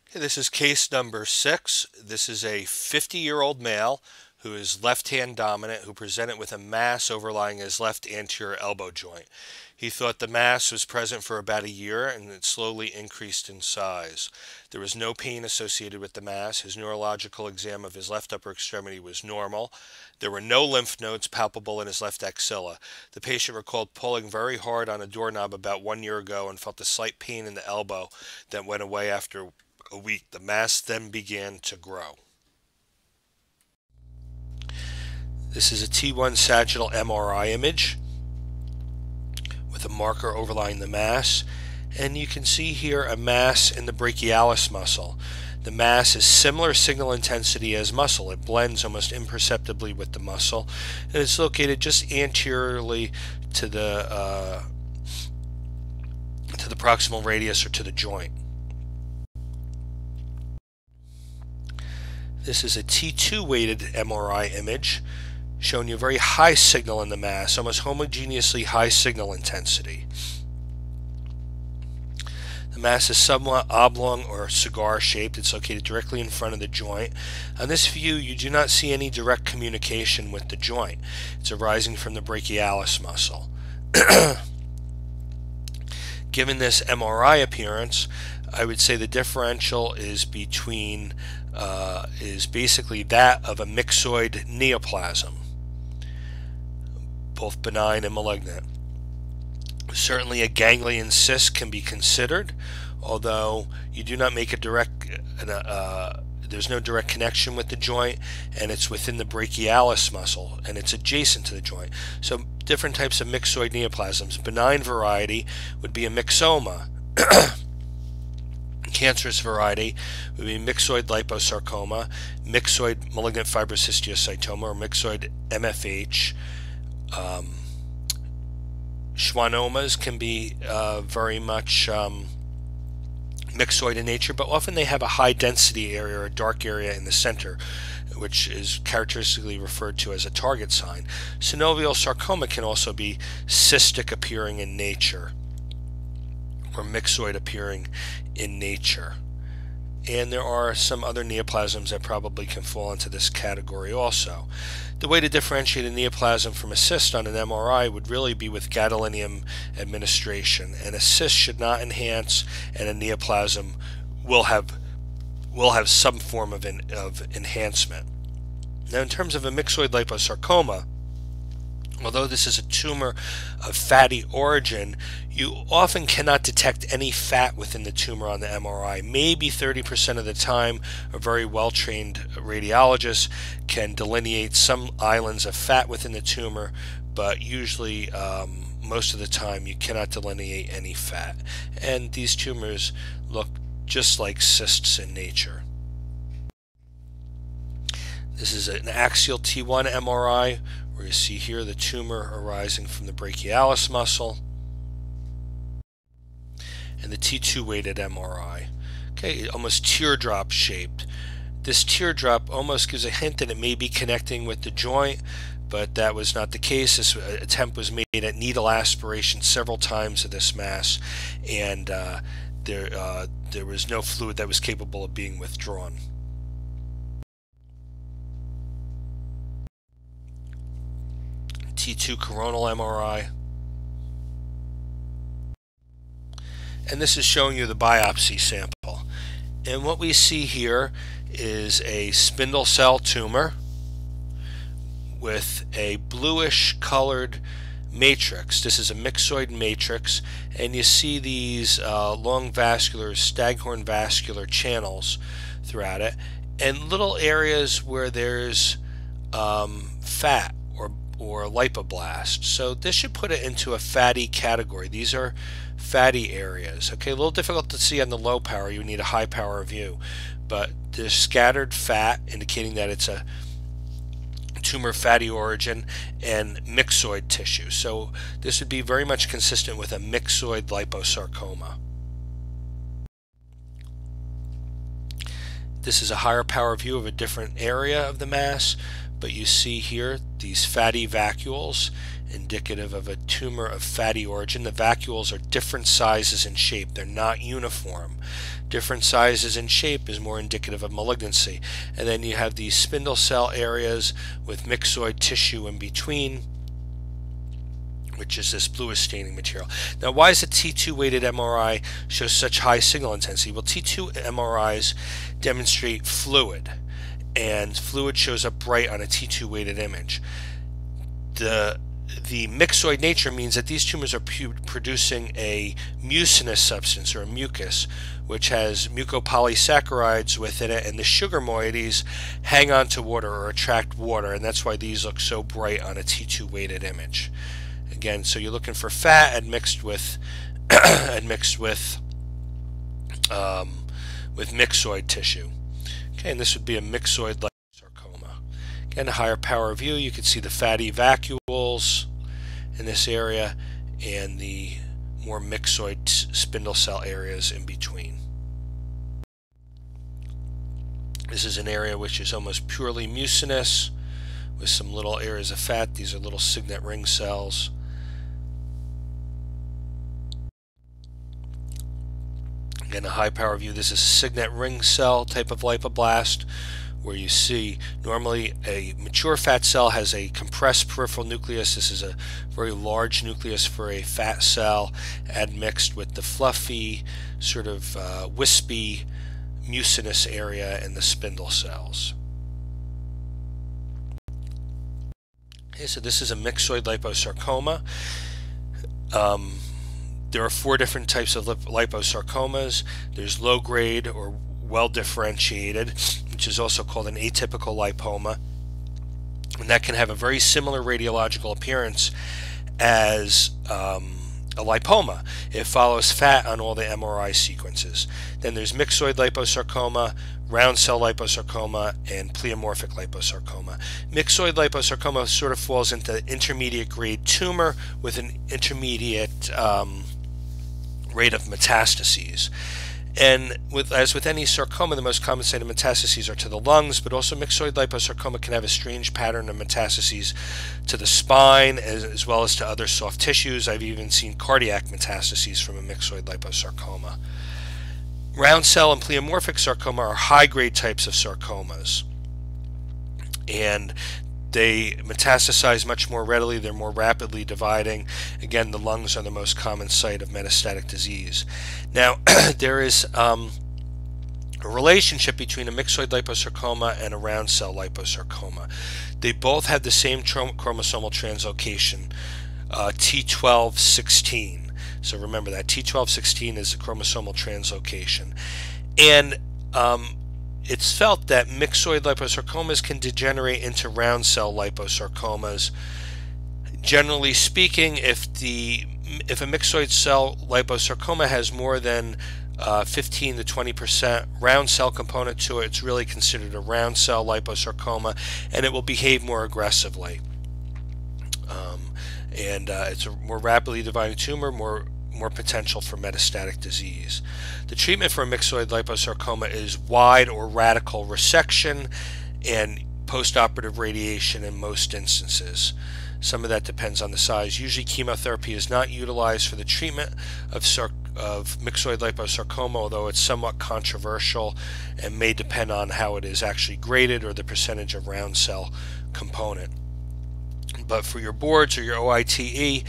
Okay, this is case number 6. This is a 50-year-old male who is left-hand dominant, who presented with a mass overlying his left anterior elbow joint. He thought the mass was present for about a year and it slowly increased in size. There was no pain associated with the mass. His neurological exam of his left upper extremity was normal. There were no lymph nodes palpable in his left axilla. The patient recalled pulling very hard on a doorknob about 1 year ago and felt a slight pain in the elbow that went away after a week. The mass then began to grow. This is a T1 sagittal MRI image with a marker overlying the mass, and you can see here a mass in the brachialis muscle. The mass is similar signal intensity as muscle. It blends almost imperceptibly with the muscle, and it's located just anteriorly to the proximal radius or to the joint. This is a T2 weighted MRI image showing you a very high signal in the mass, almost homogeneously high signal intensity. The The mass is somewhat oblong or cigar shaped. It's located directly in front of the joint. On this view, you do not see any direct communication with the joint. It's arising from the brachialis muscle. Given this MRI appearance, I would say the differential is between is basically that of a myxoid neoplasm, both benign and malignant. Certainly a ganglion cyst can be considered, although you do not make a direct there's no direct connection with the joint, and it's within the brachialis muscle and it's adjacent to the joint. So different types of myxoid neoplasms. Benign variety would be a myxoma. Cancerous variety would be myxoid liposarcoma, myxoid malignant fibrous histiocytoma, or myxoid MFH. Schwannomas can be very much myxoid in nature, but often they have a high density area or a dark area in the center, which is characteristically referred to as a target sign. Synovial sarcoma can also be cystic appearing in nature, or myxoid appearing in nature. And there are some other neoplasms that probably can fall into this category also. The way to differentiate a neoplasm from a cyst on an MRI would really be with gadolinium administration, and a cyst should not enhance, and a neoplasm will have some form of enhancement. Now, in terms of a myxoid liposarcoma, although this is a tumor of fatty origin, you often cannot detect any fat within the tumor on the MRI. Maybe 30% of the time, a very well-trained radiologist can delineate some islands of fat within the tumor, but usually most of the time you cannot delineate any fat. And these tumors look just like cysts in nature. This is an axial T1 MRI, where you see here the tumor arising from the brachialis muscle, and the T2 weighted MRI. Okay, almost teardrop shaped. This teardrop almost gives a hint that it may be connecting with the joint, but that was not the case. This attempt was made at needle aspiration several times of this mass, and there was no fluid that was capable of being withdrawn. T2 coronal MRI. And this is showing you the biopsy sample. And what we see here is a spindle cell tumor with a bluish colored matrix. This is a myxoid matrix, and you see these long vascular, staghorn vascular channels throughout it, and little areas where there's fat or lipoblasts. So this should put it into a fatty category. These are fatty areas. Okay, a little difficult to see on the low power. You need a high power view, but there's scattered fat indicating that it's a tumor of fatty origin, and myxoid tissue. So this would be very much consistent with a myxoid liposarcoma. This is a higher power view of a different area of the mass, but you see here these fatty vacuoles indicative of a tumor of fatty origin. The vacuoles are different sizes and shape. They're not uniform. Different sizes and shape is more indicative of malignancy. And then you have these spindle cell areas with myxoid tissue in between, which is this bluish staining material. Now, why does a T2 weighted MRI show such high signal intensity? Well, T2 MRIs demonstrate fluid, and fluid shows up bright on a T2 weighted image. The myxoid nature means that these tumors are producing a mucinous substance, or a mucus, which has mucopolysaccharides within it, and the sugar moieties hang on to water or attract water, and that's why these look so bright on a T2 weighted image. Again, so you're looking for fat admixed with myxoid tissue. Okay, and this would be a myxoid liposarcoma. Again, a higher power view, you can see the fatty vacuoles in this area and the more myxoid spindle cell areas in between. This is an area which is almost purely mucinous with some little areas of fat. These are little signet ring cells. Again, a high power view. This is a signet ring cell type of lipoblast, where you see normally a mature fat cell has a compressed peripheral nucleus. This is a very large nucleus for a fat cell, admixed with the fluffy, sort of wispy mucinous area in the spindle cells. Okay, so this is a myxoid liposarcoma. There are 4 different types of liposarcomas. There's low grade or well differentiated, which is also called an atypical lipoma, and that can have a very similar radiological appearance as a lipoma. It follows fat on all the MRI sequences. Then there's myxoid liposarcoma, round cell liposarcoma, and pleomorphic liposarcoma. Myxoid liposarcoma sort of falls into intermediate grade tumor with an intermediate rate of metastases. And as with any sarcoma, the most common site of metastases are to the lungs, but also myxoid liposarcoma can have a strange pattern of metastases to the spine as well as to other soft tissues. I've even seen cardiac metastases from a myxoid liposarcoma. Round cell and pleomorphic sarcoma are high-grade types of sarcomas, and they metastasize much more readily. They're more rapidly dividing. Again, the lungs are the most common site of metastatic disease. Now, there is a relationship between a myxoid liposarcoma and a round cell liposarcoma. They both have the same chromosomal translocation, T1216. So remember that T1216 is the chromosomal translocation. And it's felt that myxoid liposarcomas can degenerate into round cell liposarcomas. Generally speaking, if a myxoid cell liposarcoma has more than 15 to 20% round cell component to it, it's really considered a round cell liposarcoma, and it will behave more aggressively. It's a more rapidly dividing tumor, more potential for metastatic disease. The treatment for a myxoid liposarcoma is wide or radical resection and postoperative radiation in most instances. Some of that depends on the size. Usually chemotherapy is not utilized for the treatment of myxoid liposarcoma, although it's somewhat controversial and may depend on how it is actually graded or the percentage of round cell component. But for your boards or your OITE,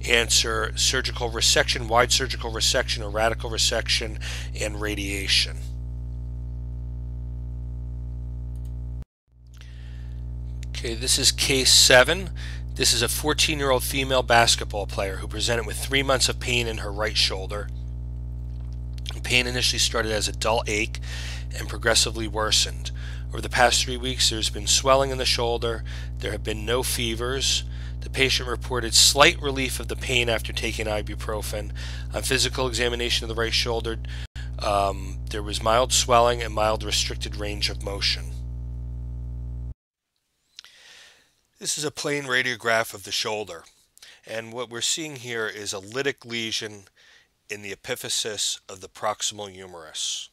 answer surgical resection, wide surgical resection, or radical resection, and radiation. Okay, this is case 7. This is a 14-year-old female basketball player who presented with 3 months of pain in her right shoulder. Pain initially started as a dull ache and progressively worsened. Over the past 3 weeks, there's been swelling in the shoulder. There have been no fevers. The patient reported slight relief of the pain after taking ibuprofen. On physical examination of the right shoulder, there was mild swelling and mild restricted range of motion. This is a plain radiograph of the shoulder, and what we're seeing here is a lytic lesion in the epiphysis of the proximal humerus.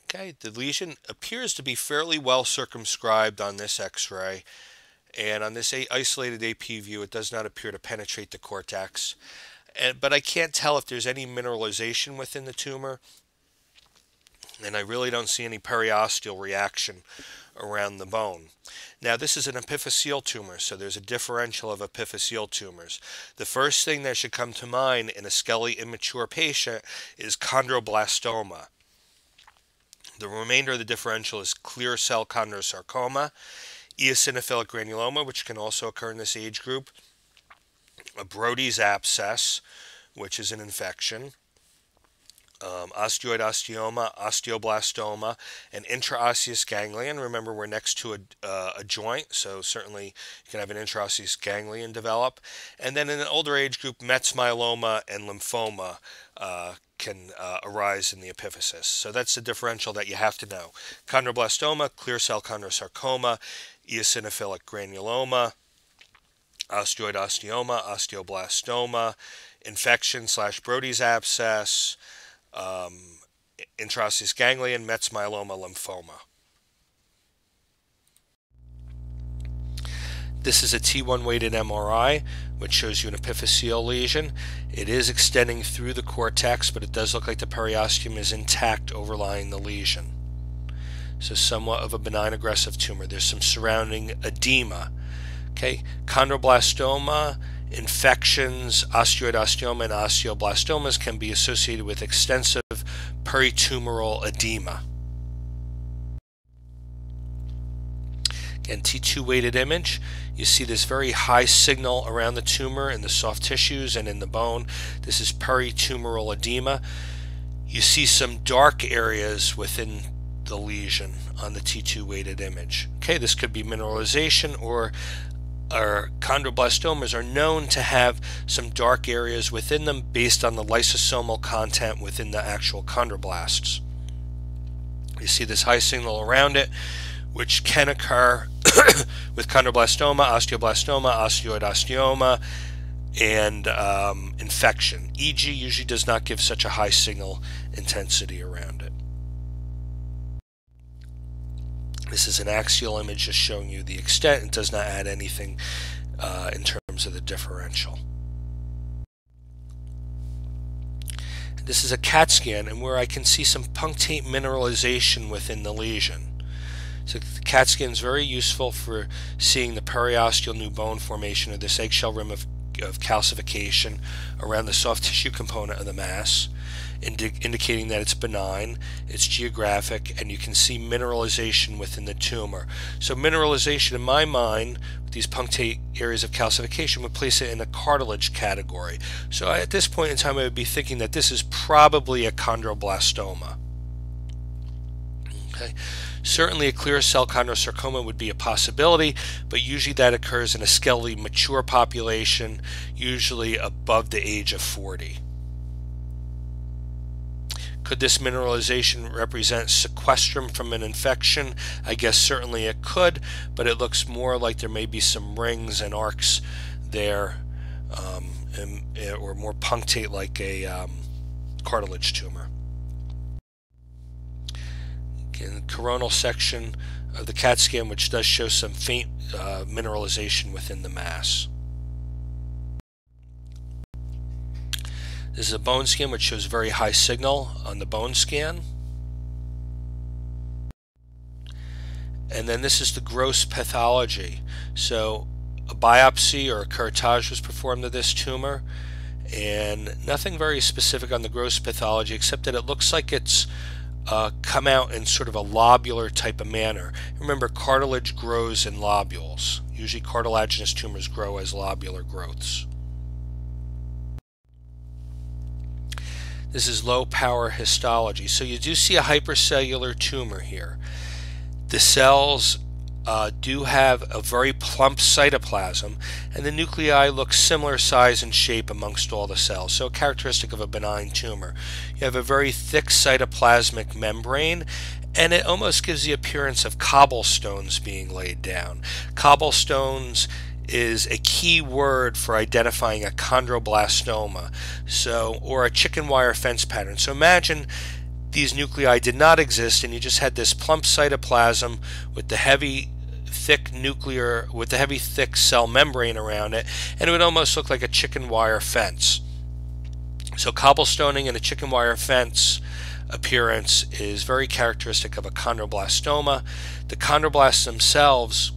Okay, the lesion appears to be fairly well circumscribed on this X-ray, and on this isolated AP view it does not appear to penetrate the cortex. But I can't tell if there's any mineralization within the tumor, and I really don't see any periosteal reaction around the bone. Now, this is an epiphyseal tumor, so there's a differential of epiphyseal tumors. The first thing that should come to mind in a skelly immature patient is chondroblastoma. The remainder of the differential is clear cell chondrosarcoma, eosinophilic granuloma, which can also occur in this age group, a Brody's abscess, which is an infection, osteoid osteoma, osteoblastoma, and intraosseous ganglion. Remember, we're next to a joint, so certainly you can have an intraosseous ganglion develop. And then in an older age group, Mets myeloma and lymphoma can arise in the epiphysis. So that's the differential that you have to know. Chondroblastoma, clear cell chondrosarcoma, eosinophilic granuloma, osteoid osteoma, osteoblastoma, infection / Brody's abscess, intraosseous ganglion, Mets myeloma, lymphoma. This is a T1 weighted MRI, which shows you an epiphyseal lesion. It is extending through the cortex, but it does look like the periosteum is intact overlying the lesion. So somewhat of a benign aggressive tumor. There's some surrounding edema. Okay, chondroblastoma, infections, osteoid osteoma, and osteoblastomas can be associated with extensive peritumoral edema. Again, T2 weighted image. You see this very high signal around the tumor in the soft tissues and in the bone. This is peritumoral edema. You see some dark areas within the lesion on the T2 weighted image. Okay, this could be mineralization, or chondroblastomas are known to have some dark areas within them based on the lysosomal content within the actual chondroblasts. You see this high signal around it, which can occur with chondroblastoma, osteoblastoma, osteoid osteoma, and infection. EG usually does not give such a high signal intensity around it. This is an axial image just showing you the extent. It does not add anything in terms of the differential. This is a CAT scan, and where I can see some punctate mineralization within the lesion. So the CAT scan is very useful for seeing the periosteal new bone formation, or this eggshell rim of calcification around the soft tissue component of the mass, indicating that it's benign, it's geographic, and you can see mineralization within the tumor. So mineralization, in my mind, with these punctate areas of calcification, would place it in a cartilage category. So at this point in time, I would be thinking that this is probably a chondroblastoma. Okay. Certainly a clear cell chondrosarcoma would be a possibility, but usually that occurs in a skeletally mature population, usually above the age of 40. Could this mineralization represent sequestrum from an infection? I guess certainly it could, but it looks more like there may be some rings and arcs there, or more punctate like a cartilage tumor. Again, coronal section of the CAT scan, which does show some faint mineralization within the mass. This is a bone scan which shows very high signal on the bone scan. And then this is the gross pathology. So a biopsy or a curettage was performed of this tumor, and nothing very specific on the gross pathology except that it looks like it's come out in sort of a lobular type of manner. Remember, cartilage grows in lobules. Usually cartilaginous tumors grow as lobular growths. This is low power histology. So you do see a hypercellular tumor here. The cells do have a very plump cytoplasm, and the nuclei look similar size and shape amongst all the cells, so a characteristic of a benign tumor. You have a very thick cytoplasmic membrane, and it almost gives the appearance of cobblestones being laid down. Cobblestones is a key word for identifying a chondroblastoma, or a chicken wire fence pattern. So imagine these nuclei did not exist, and you just had this plump cytoplasm with the heavy thick cell membrane around it, and it would almost look like a chicken wire fence. So cobblestoning and a chicken wire fence appearance is very characteristic of a chondroblastoma. The chondroblasts themselves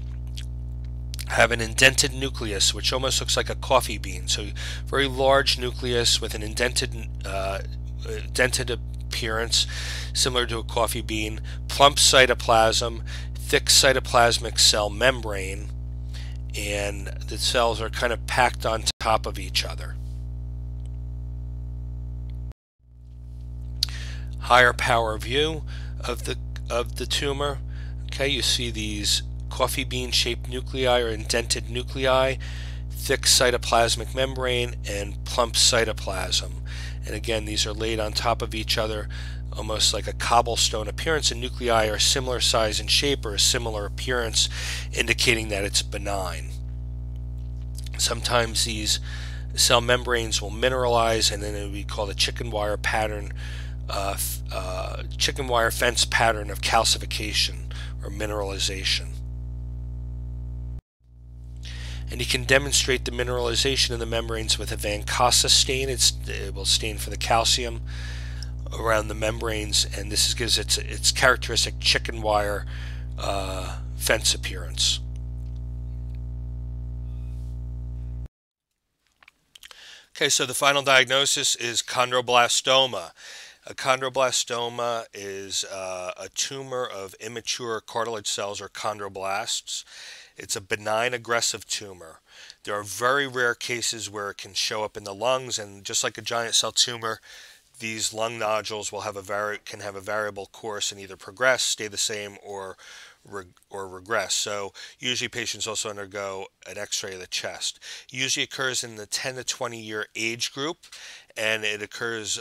have an indented nucleus, which almost looks like a coffee bean. So very large nucleus with an indented appearance, similar to a coffee bean, plump cytoplasm, thick cytoplasmic cell membrane, and the cells are kind of packed on top of each other. Higher power view of the tumor. Okay, you see these coffee bean shaped nuclei or indented nuclei, thick cytoplasmic membrane, and plump cytoplasm. And again, these are laid on top of each other, almost like a cobblestone appearance, and nuclei are similar size and shape or a similar appearance, indicating that it's benign. Sometimes these cell membranes will mineralize, and then it will be called a chicken wire pattern, chicken wire fence pattern of calcification or mineralization. And you can demonstrate the mineralization of the membranes with a Van Casa stain. It will stain for the calcium around the membranes, and this gives its characteristic chicken wire fence appearance. Okay, so the final diagnosis is chondroblastoma. A chondroblastoma is a tumor of immature cartilage cells, or chondroblasts. It's a benign aggressive tumor. There are very rare cases where it can show up in the lungs, and just like a giant cell tumor, these lung nodules will can have a variable course and either progress, stay the same, or regress. So usually patients also undergo an x-ray of the chest. It usually occurs in the 10 to 20 year age group, and it occurs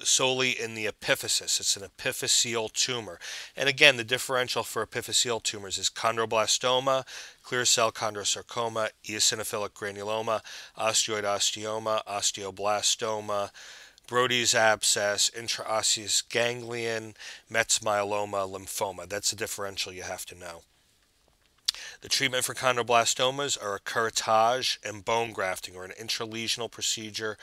solely in the epiphysis. It's an epiphyseal tumor. And again, the differential for epiphyseal tumors is chondroblastoma, clear cell chondrosarcoma, eosinophilic granuloma, osteoid osteoma, osteoblastoma, Brody's abscess, intraosseous ganglion, Metz myeloma, lymphoma. That's the differential you have to know. The treatment for chondroblastomas are a curettage and bone grafting, or an intralesional procedure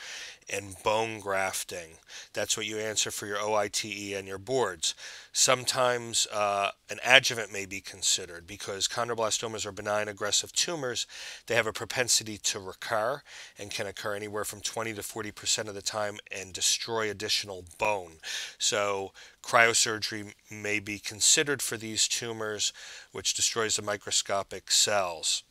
and bone grafting. That's what you answer for your OITE and your boards. Sometimes an adjuvant may be considered because chondroblastomas are benign aggressive tumors. They have a propensity to recur and can occur anywhere from 20 to 40% of the time and destroy additional bone. So cryosurgery may be considered for these tumors, which destroys the microscopic cells.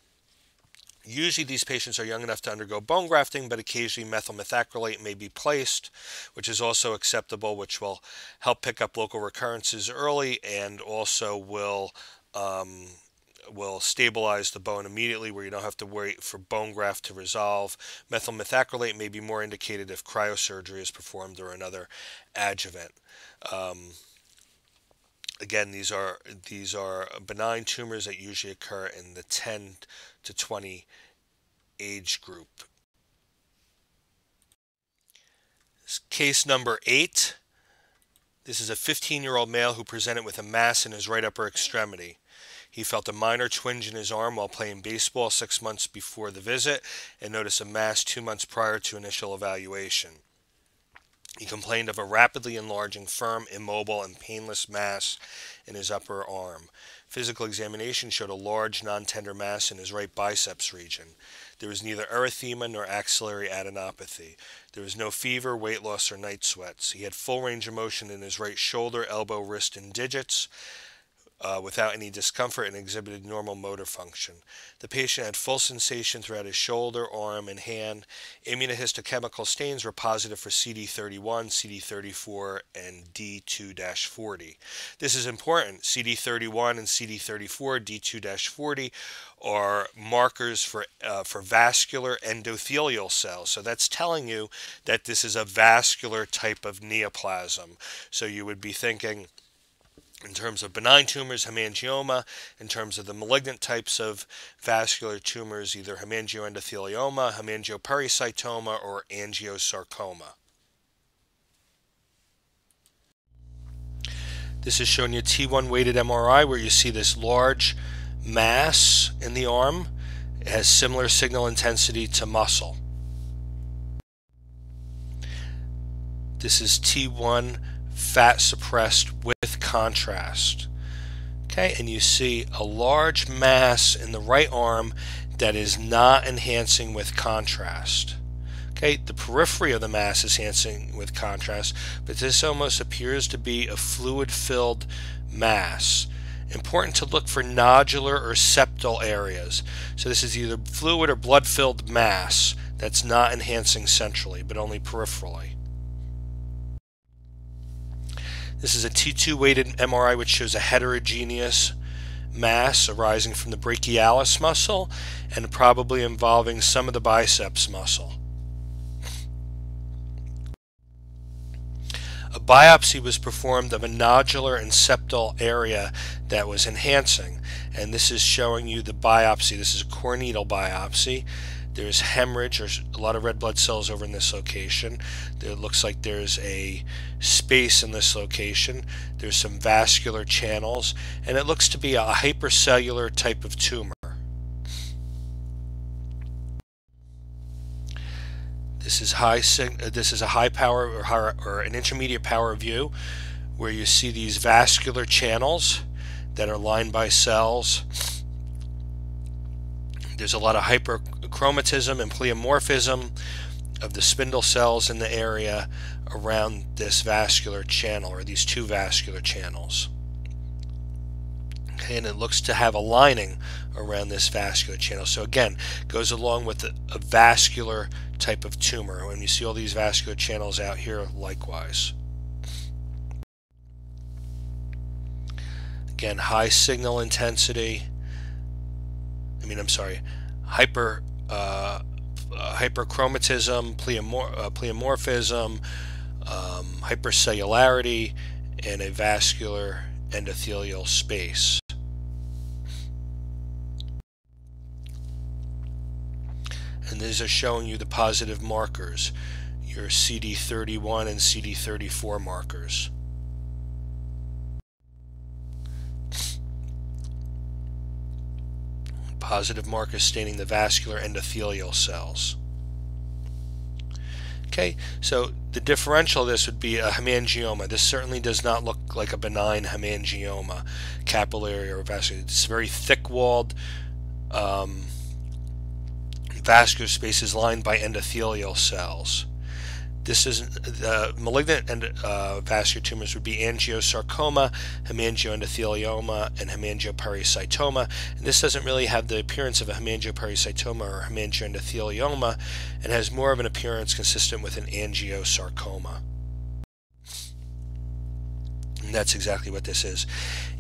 Usually these patients are young enough to undergo bone grafting, but occasionally methyl methacrylate may be placed, which is also acceptable, which will help pick up local recurrences early and also will stabilize the bone immediately, where you don't have to wait for bone graft to resolve. Methyl methacrylate may be more indicated if cryosurgery is performed or another adjuvant. Again, these are benign tumors that usually occur in the 10 to 20 age group. Case number 8. This is a 15-year-old male who presented with a mass in his right upper extremity. He felt a minor twinge in his arm while playing baseball 6 months before the visit and noticed a mass 2 months prior to initial evaluation. He complained of a rapidly enlarging, firm, immobile, and painless mass in his upper arm. Physical examination showed a large, non-tender mass in his right biceps region. There was neither erythema nor axillary adenopathy. There was no fever, weight loss, or night sweats. He had full range of motion in his right shoulder, elbow, wrist, and digits, without any discomfort, and exhibited normal motor function. The patient had full sensation throughout his shoulder, arm, and hand. Immunohistochemical stains were positive for CD31, CD34, and D2-40. This is important. CD31 and CD34, D2-40 are markers for vascular endothelial cells. So that's telling you that this is a vascular type of neoplasm. So you would be thinking, in terms of benign tumors, hemangioma. In terms of the malignant types of vascular tumors, either hemangioendothelioma, hemangiopericytoma, or angiosarcoma. This is showing you T1 weighted MRI, where you see this large mass in the arm. It has similar signal intensity to muscle. This is T1 fat suppressed with contrast. Okay, and you see a large mass in the right arm that is not enhancing with contrast. Okay, the periphery of the mass is enhancing with contrast, but this almost appears to be a fluid-filled mass. Important to look for nodular or septal areas. So this is either fluid or blood-filled mass that's not enhancing centrally, but only peripherally. This is a T2 weighted MRI, which shows a heterogeneous mass arising from the brachialis muscle and probably involving some of the biceps muscle. A biopsy was performed of a nodular and septal area that was enhancing, and this is showing you the biopsy. This is a core needle biopsy. There's hemorrhage. There's a lot of red blood cells over in this location. It looks like there's a space in this location. There's some vascular channels, and it looks to be a hypercellular type of tumor. This is this is a high power or an intermediate power view where you see these vascular channels that are lined by cells. There's a lot of hyperchromatism and pleomorphism of the spindle cells in the area around this vascular channel, or these two vascular channels. And it looks to have a lining around this vascular channel. So again, goes along with a vascular type of tumor. When you see all these vascular channels out here, likewise. Again, high signal intensity. Hyperchromatism, pleomorphism, hypercellularity, and a vascular endothelial space. And these are showing you the positive markers, your CD31 and CD34 markers. Positive markers staining the vascular endothelial cells. Okay, so the differential of this would be a hemangioma. This certainly does not look like a benign hemangioma, capillary or vascular. It's very thick-walled vascular spaces lined by endothelial cells. This is malignant vascular tumors would be angiosarcoma, hemangioendothelioma, and hemangiopericytoma. And this doesn't really have the appearance of a hemangiopericytoma or hemangioendothelioma, and has more of an appearance consistent with an angiosarcoma. And that's exactly what this is.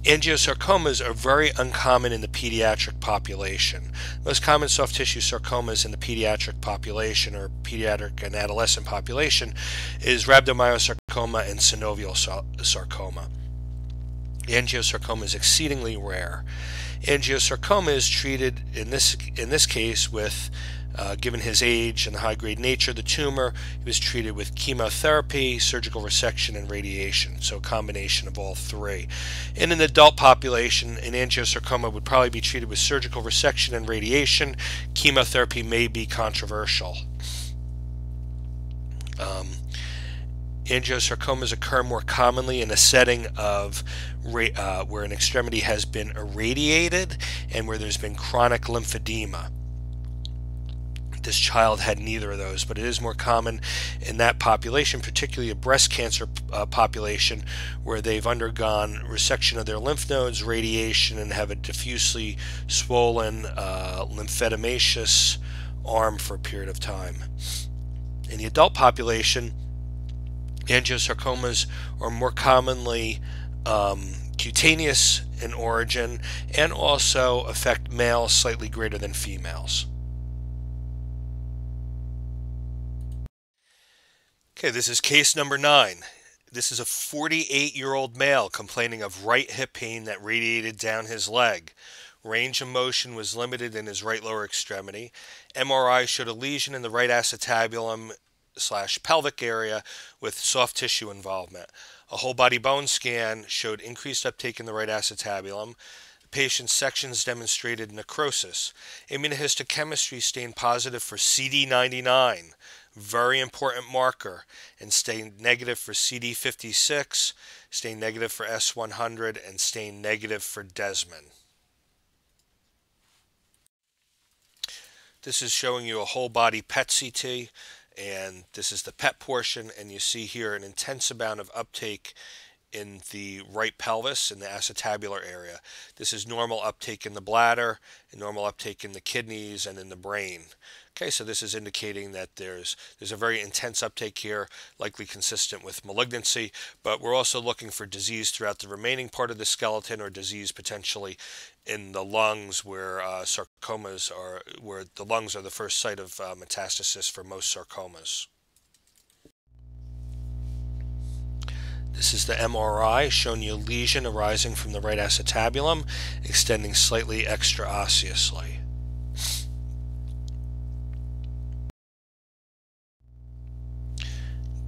Angiosarcomas are very uncommon in the pediatric population. Most common soft tissue sarcomas in the pediatric population, or pediatric and adolescent population, is rhabdomyosarcoma and synovial sarcoma. Angiosarcoma is exceedingly rare. Angiosarcoma is treated in this case with, given his age and the high-grade nature of the tumor, he was treated with chemotherapy, surgical resection, and radiation, so a combination of all three. In an adult population, an angiosarcoma would probably be treated with surgical resection and radiation. Chemotherapy may be controversial. Angiosarcomas occur more commonly in a setting of where an extremity has been irradiated and where there's been chronic lymphedema. This child had neither of those, but it is more common in that population, particularly a breast cancer population, where they've undergone resection of their lymph nodes, radiation, and have a diffusely swollen lymphedemaceous arm for a period of time. In the adult population, angiosarcomas are more commonly cutaneous in origin and also affect males slightly greater than females. Okay, this is case number 9. This is a 48-year-old male complaining of right hip pain that radiated down his leg. Range of motion was limited in his right lower extremity. MRI showed a lesion in the right acetabulum/pelvic area with soft tissue involvement. A whole body bone scan showed increased uptake in the right acetabulum. The patient's sections demonstrated necrosis. Immunohistochemistry stained positive for CD99, very important marker, and stained negative for CD56, stained negative for S100, and stained negative for Desmond. This is showing you a whole body PET CT, and this is the PET portion, and you see here an intense amount of uptake in the right pelvis, in the acetabular area. This is normal uptake in the bladder, and normal uptake in the kidneys and in the brain. Okay, so this is indicating that there's a very intense uptake here, likely consistent with malignancy, but we're also looking for disease throughout the remaining part of the skeleton, or disease potentially in the lungs, where sarcomas are, where the lungs are the first site of metastasis for most sarcomas. This is the MRI showing you a lesion arising from the right acetabulum, extending slightly extraosseously.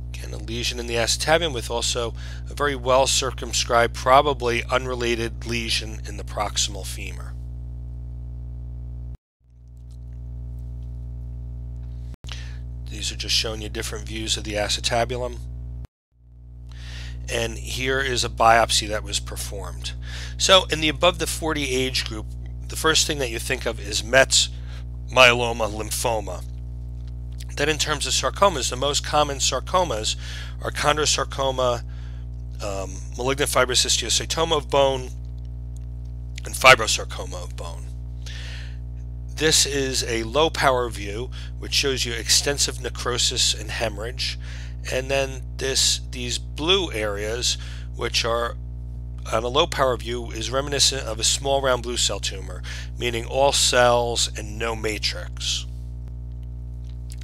Again, a lesion in the acetabulum with also a very well circumscribed, probably unrelated lesion in the proximal femur. These These are just showing you different views of the acetabulum. And here is a biopsy that was performed. So in the above the 40 age group, the first thing that you think of is Mets, myeloma, lymphoma. Then in terms of sarcomas, the most common sarcomas are chondrosarcoma, malignant fibrous osteosarcoma of bone, and fibrosarcoma of bone. This is a low power view which shows you extensive necrosis and hemorrhage, and then these blue areas, which are on a low power view, is reminiscent of a small round blue cell tumor, meaning all cells and no matrix.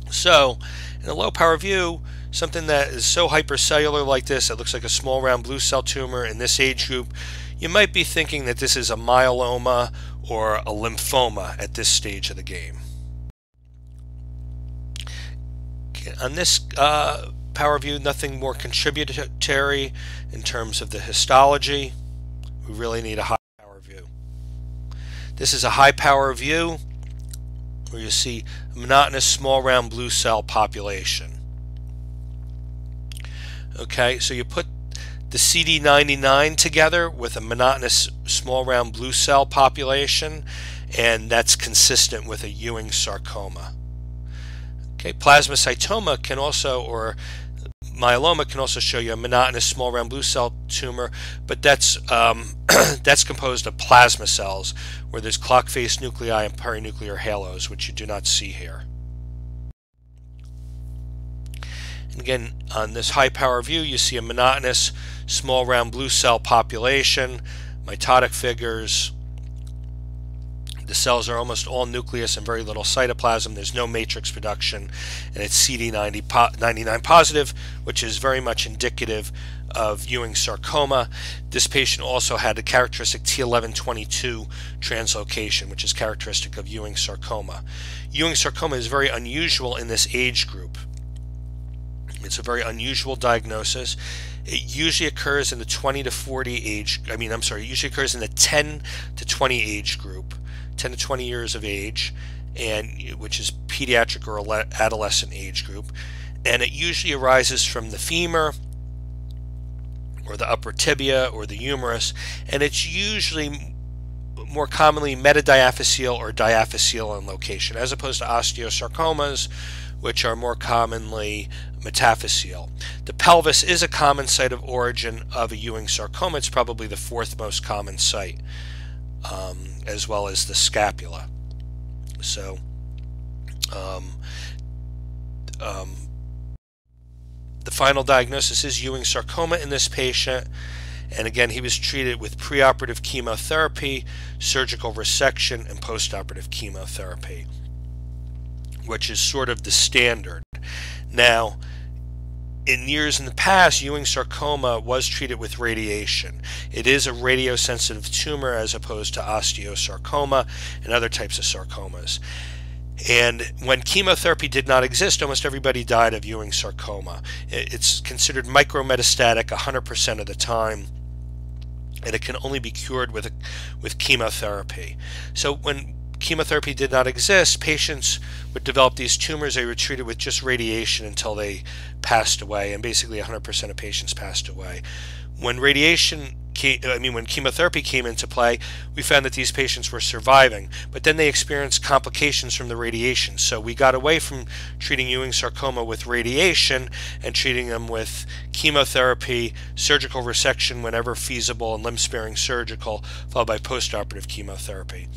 So in a low power view, something that is so hypercellular like this, that looks like a small round blue cell tumor in this age group, you might be thinking that this is a myeloma or a lymphoma at this stage of the game. On this power view, nothing more contributory in terms of the histology. We really need a high power view. This is a high power view where you see a monotonous small round blue cell population. Okay, so you put the CD99 together with a monotonous small round blue cell population, and that's consistent with a Ewing sarcoma. Okay, plasmacytoma can also, or myeloma can also show you a monotonous small round blue cell tumor, but that's that's composed of plasma cells where there's clock-faced nuclei and perinuclear halos, which you do not see here. And again, on this high power view, you see a monotonous small round blue cell population, mitotic figures. The cells are almost all nucleus and very little cytoplasm. There's no matrix production, and it's CD99 positive, which is very much indicative of Ewing sarcoma. This patient also had a characteristic T1122 translocation, which is characteristic of Ewing sarcoma. Ewing sarcoma is very unusual in this age group. It's a very unusual diagnosis. It usually occurs in the 20 to 40 age, it usually occurs in the 10 to 20 age group, 10 to 20 years of age, and which is pediatric or adolescent age group. And it usually arises from the femur or the upper tibia or the humerus, and it's usually more commonly metadiaphyseal or diaphyseal in location, as opposed to osteosarcomas, which are more commonly metaphyseal. The pelvis is a common site of origin of a Ewing sarcoma. It's probably the fourth most common site, as well as the scapula. So the final diagnosis is Ewing sarcoma in this patient, and again, he was treated with preoperative chemotherapy, surgical resection, and postoperative chemotherapy, which is sort of the standard. Now, in years in the past, Ewing sarcoma was treated with radiation. It is a radiosensitive tumor as opposed to osteosarcoma and other types of sarcomas. And when chemotherapy did not exist, almost everybody died of Ewing sarcoma. It's considered micrometastatic 100% of the time, and it can only be cured with chemotherapy. So when chemotherapy did not exist, patients would develop these tumors. They were treated with just radiation until they passed away, and basically 100% of patients passed away. When when chemotherapy came into play, we found that these patients were surviving, but then they experienced complications from the radiation. So we got away from treating Ewing sarcoma with radiation and treating them with chemotherapy, surgical resection whenever feasible, and limb-sparing surgical, followed by postoperative chemotherapy.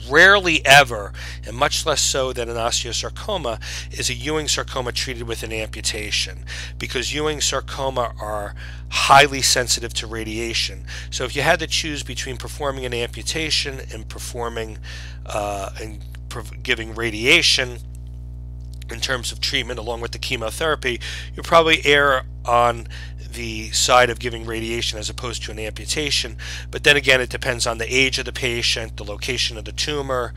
Rarely ever, and much less so than an osteosarcoma, is a Ewing sarcoma treated with an amputation, because Ewing sarcoma are highly sensitive to radiation. So if you had to choose between performing an amputation and giving radiation in terms of treatment along with the chemotherapy, you'd probably err on the side of giving radiation as opposed to an amputation. But then again, it depends on the age of the patient, the location of the tumor,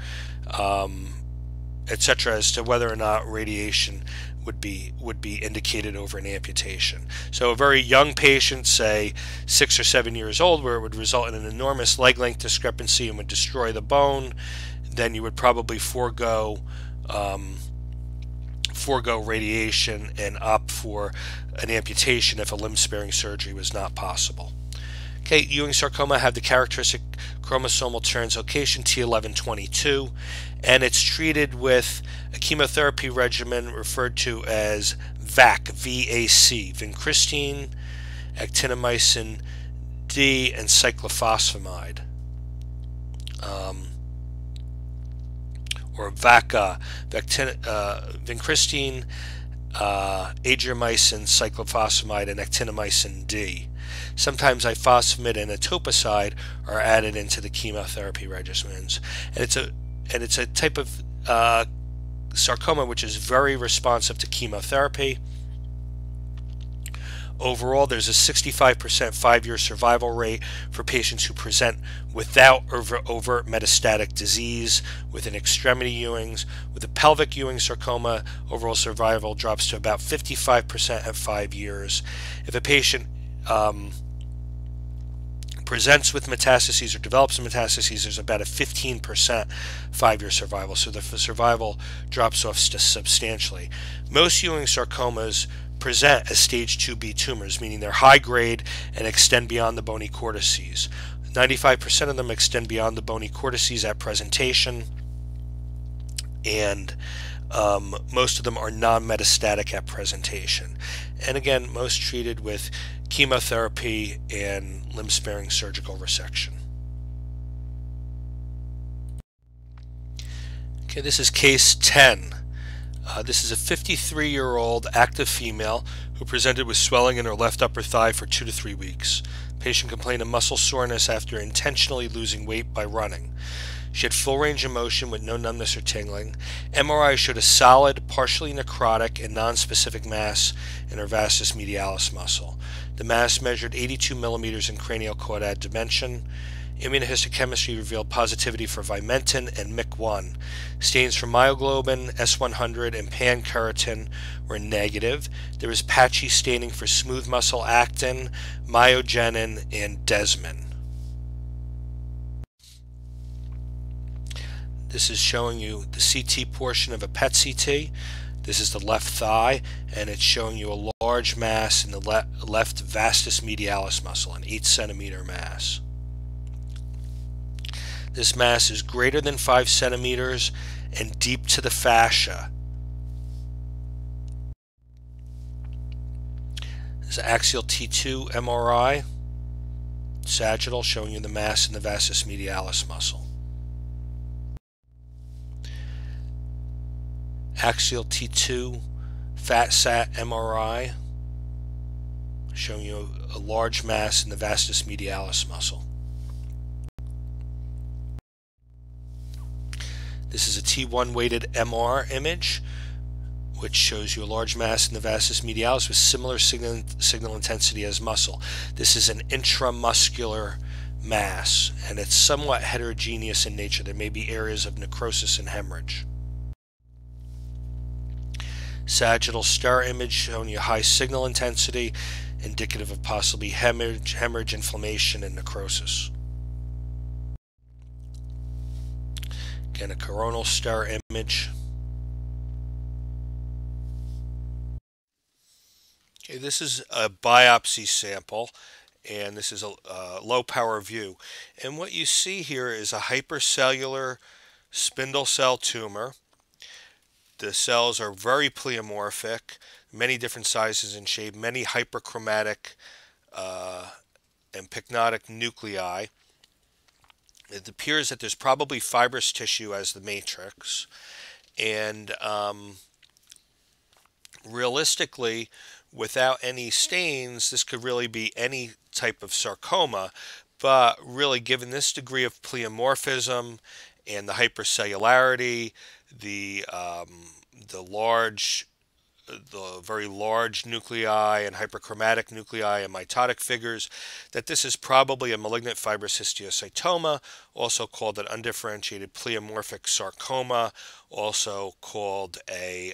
etc., as to whether or not radiation would be indicated over an amputation. So a very young patient, say 6 or 7 years old, where it would result in an enormous leg length discrepancy and would destroy the bone, then you would probably forego forego radiation and opt for an amputation if a limb-sparing surgery was not possible. Okay, Ewing sarcoma have the characteristic chromosomal translocation T1122, and it's treated with a chemotherapy regimen referred to as VAC, V-A-C, vincristine, actinomycin D, and cyclophosphamide. Or VACA, vincristine, adriamycin, cyclophosphamide, and actinomycin D. Sometimes ifosfamide and etoposide are added into the chemotherapy regimens, and it's a type of sarcoma which is very responsive to chemotherapy. Overall, there's a 65% 5-year survival rate for patients who present without overt metastatic disease with an extremity Ewing's. With a pelvic Ewing sarcoma, overall survival drops to about 55% at 5 years. If a patient presents with metastases or develops metastases, there's about a 15% 5-year survival, so the survival drops off substantially. Most Ewing sarcomas present as stage 2B tumors, meaning they're high grade and extend beyond the bony cortices. 95% of them extend beyond the bony cortices at presentation, and most of them are non-metastatic at presentation. And again, most treated with chemotherapy and limb-sparing surgical resection. Okay, this is case 10. This is a 53-year-old active female who presented with swelling in her left upper thigh for 2 to 3 weeks. Patient complained of muscle soreness after intentionally losing weight by running. She had full range of motion with no numbness or tingling. MRI showed a solid, partially necrotic and nonspecific mass in her vastus medialis muscle. The mass measured 82 millimeters in cranial caudate dimension. Immunohistochemistry revealed positivity for vimentin and MYC1. Stains for myoglobin, S100, and pankeratin were negative. There was patchy staining for smooth muscle actin, myogenin, and desmin. This is showing you the CT portion of a PET CT. This is the left thigh, and it's showing you a large mass in the left vastus medialis muscle, an 8 centimeter mass. This mass is greater than 5 centimeters and deep to the fascia. This is axial T2 MRI, sagittal, showing you the mass in the vastus medialis muscle. Axial T2 fat sat MRI, showing you a large mass in the vastus medialis muscle. This is a T1 weighted MR image, which shows you a large mass in the vastus medialis with similar signal intensity as muscle. This is an intramuscular mass, and it's somewhat heterogeneous in nature. There may be areas of necrosis and hemorrhage. Sagittal star image showing you high signal intensity, indicative of possibly hemorrhage, inflammation, and necrosis. Again, a coronal star image. Okay, this is a biopsy sample, and this is a low power view. And what you see here is a hypercellular spindle cell tumor. The cells are very pleomorphic, many different sizes and shape, many hyperchromatic and pycnotic nuclei. It appears that there's probably fibrous tissue as the matrix, and realistically, without any stains, this could really be any type of sarcoma, but really given this degree of pleomorphism and the hypercellularity, the very large nuclei and hyperchromatic nuclei and mitotic figures, that this is probably a malignant fibrous histiocytoma, also called an undifferentiated pleomorphic sarcoma, also called a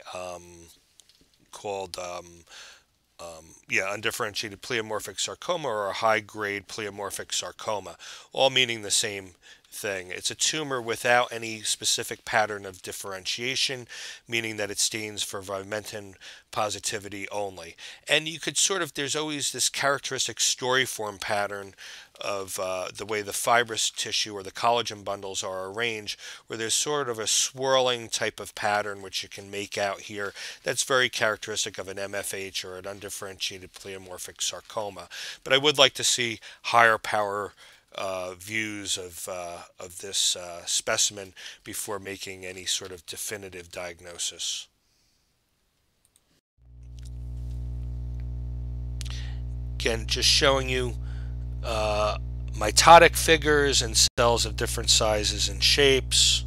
undifferentiated pleomorphic sarcoma, or a high-grade pleomorphic sarcoma, all meaning the same thing. It's a tumor without any specific pattern of differentiation, meaning that it stains for vimentin positivity only. And you could sort of, there's always this characteristic storiform pattern of the way the fibrous tissue or the collagen bundles are arranged, where there's sort of a swirling type of pattern which you can make out here that's very characteristic of an MFH or an undifferentiated pleomorphic sarcoma. But I would like to see higher power views of this specimen before making any sort of definitive diagnosis. Again, just showing you mitotic figures and cells of different sizes and shapes.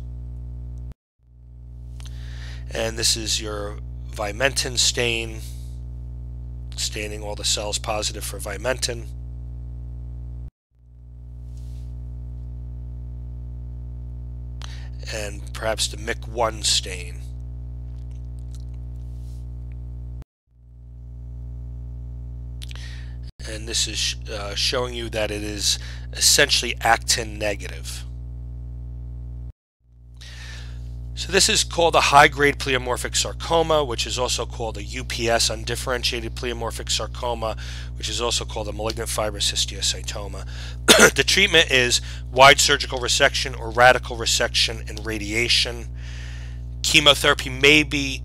And this is your vimentin stain, staining all the cells positive for vimentin. And perhaps the MYC1 stain. And this is showing you that it is essentially actin negative. So this is called a high-grade pleomorphic sarcoma, which is also called a UPS, undifferentiated pleomorphic sarcoma, which is also called a malignant fibrous histiocytoma. The treatment is wide surgical resection or radical resection and radiation. Chemotherapy may be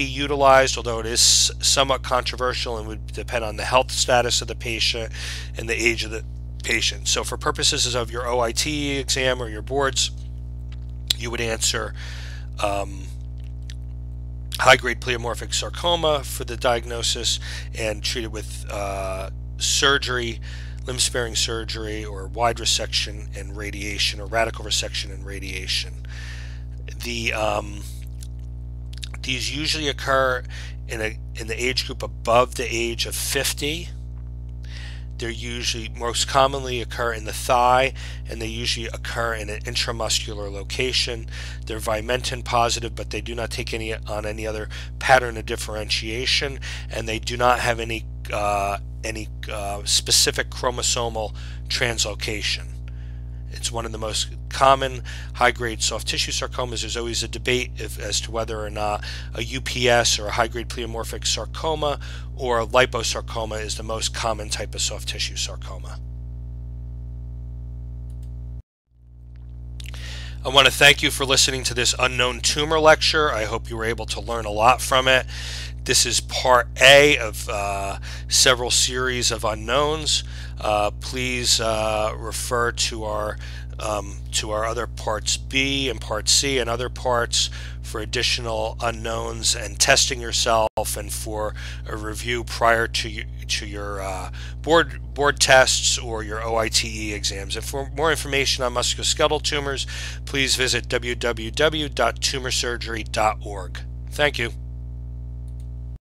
utilized, although it is somewhat controversial and would depend on the health status of the patient and the age of the patient. So for purposes of your OIT exam or your boards, you would answer high-grade pleomorphic sarcoma for the diagnosis and treat it with surgery, limb-sparing surgery, or wide resection and radiation, or radical resection and radiation. These usually occur in the age group above the age of 50. They're usually most commonly occur in the thigh, and they usually occur in an intramuscular location. They're vimentin positive, but they do not take any other pattern of differentiation, and they do not have any specific chromosomal translocation. It's one of the most common high-grade soft tissue sarcomas. There's always a debate as to whether or not a UPS or a high-grade pleomorphic sarcoma or a liposarcoma is the most common type of soft tissue sarcoma. I want to thank you for listening to this unknown tumor lecture. I hope you were able to learn a lot from it. This is part A of several series of unknowns. Please refer to our other parts B and part C and other parts for additional unknowns and testing yourself, and for a review prior to your board tests or your OITE exams. And for more information on musculoskeletal tumors, please visit www.tumorsurgery.org. Thank you.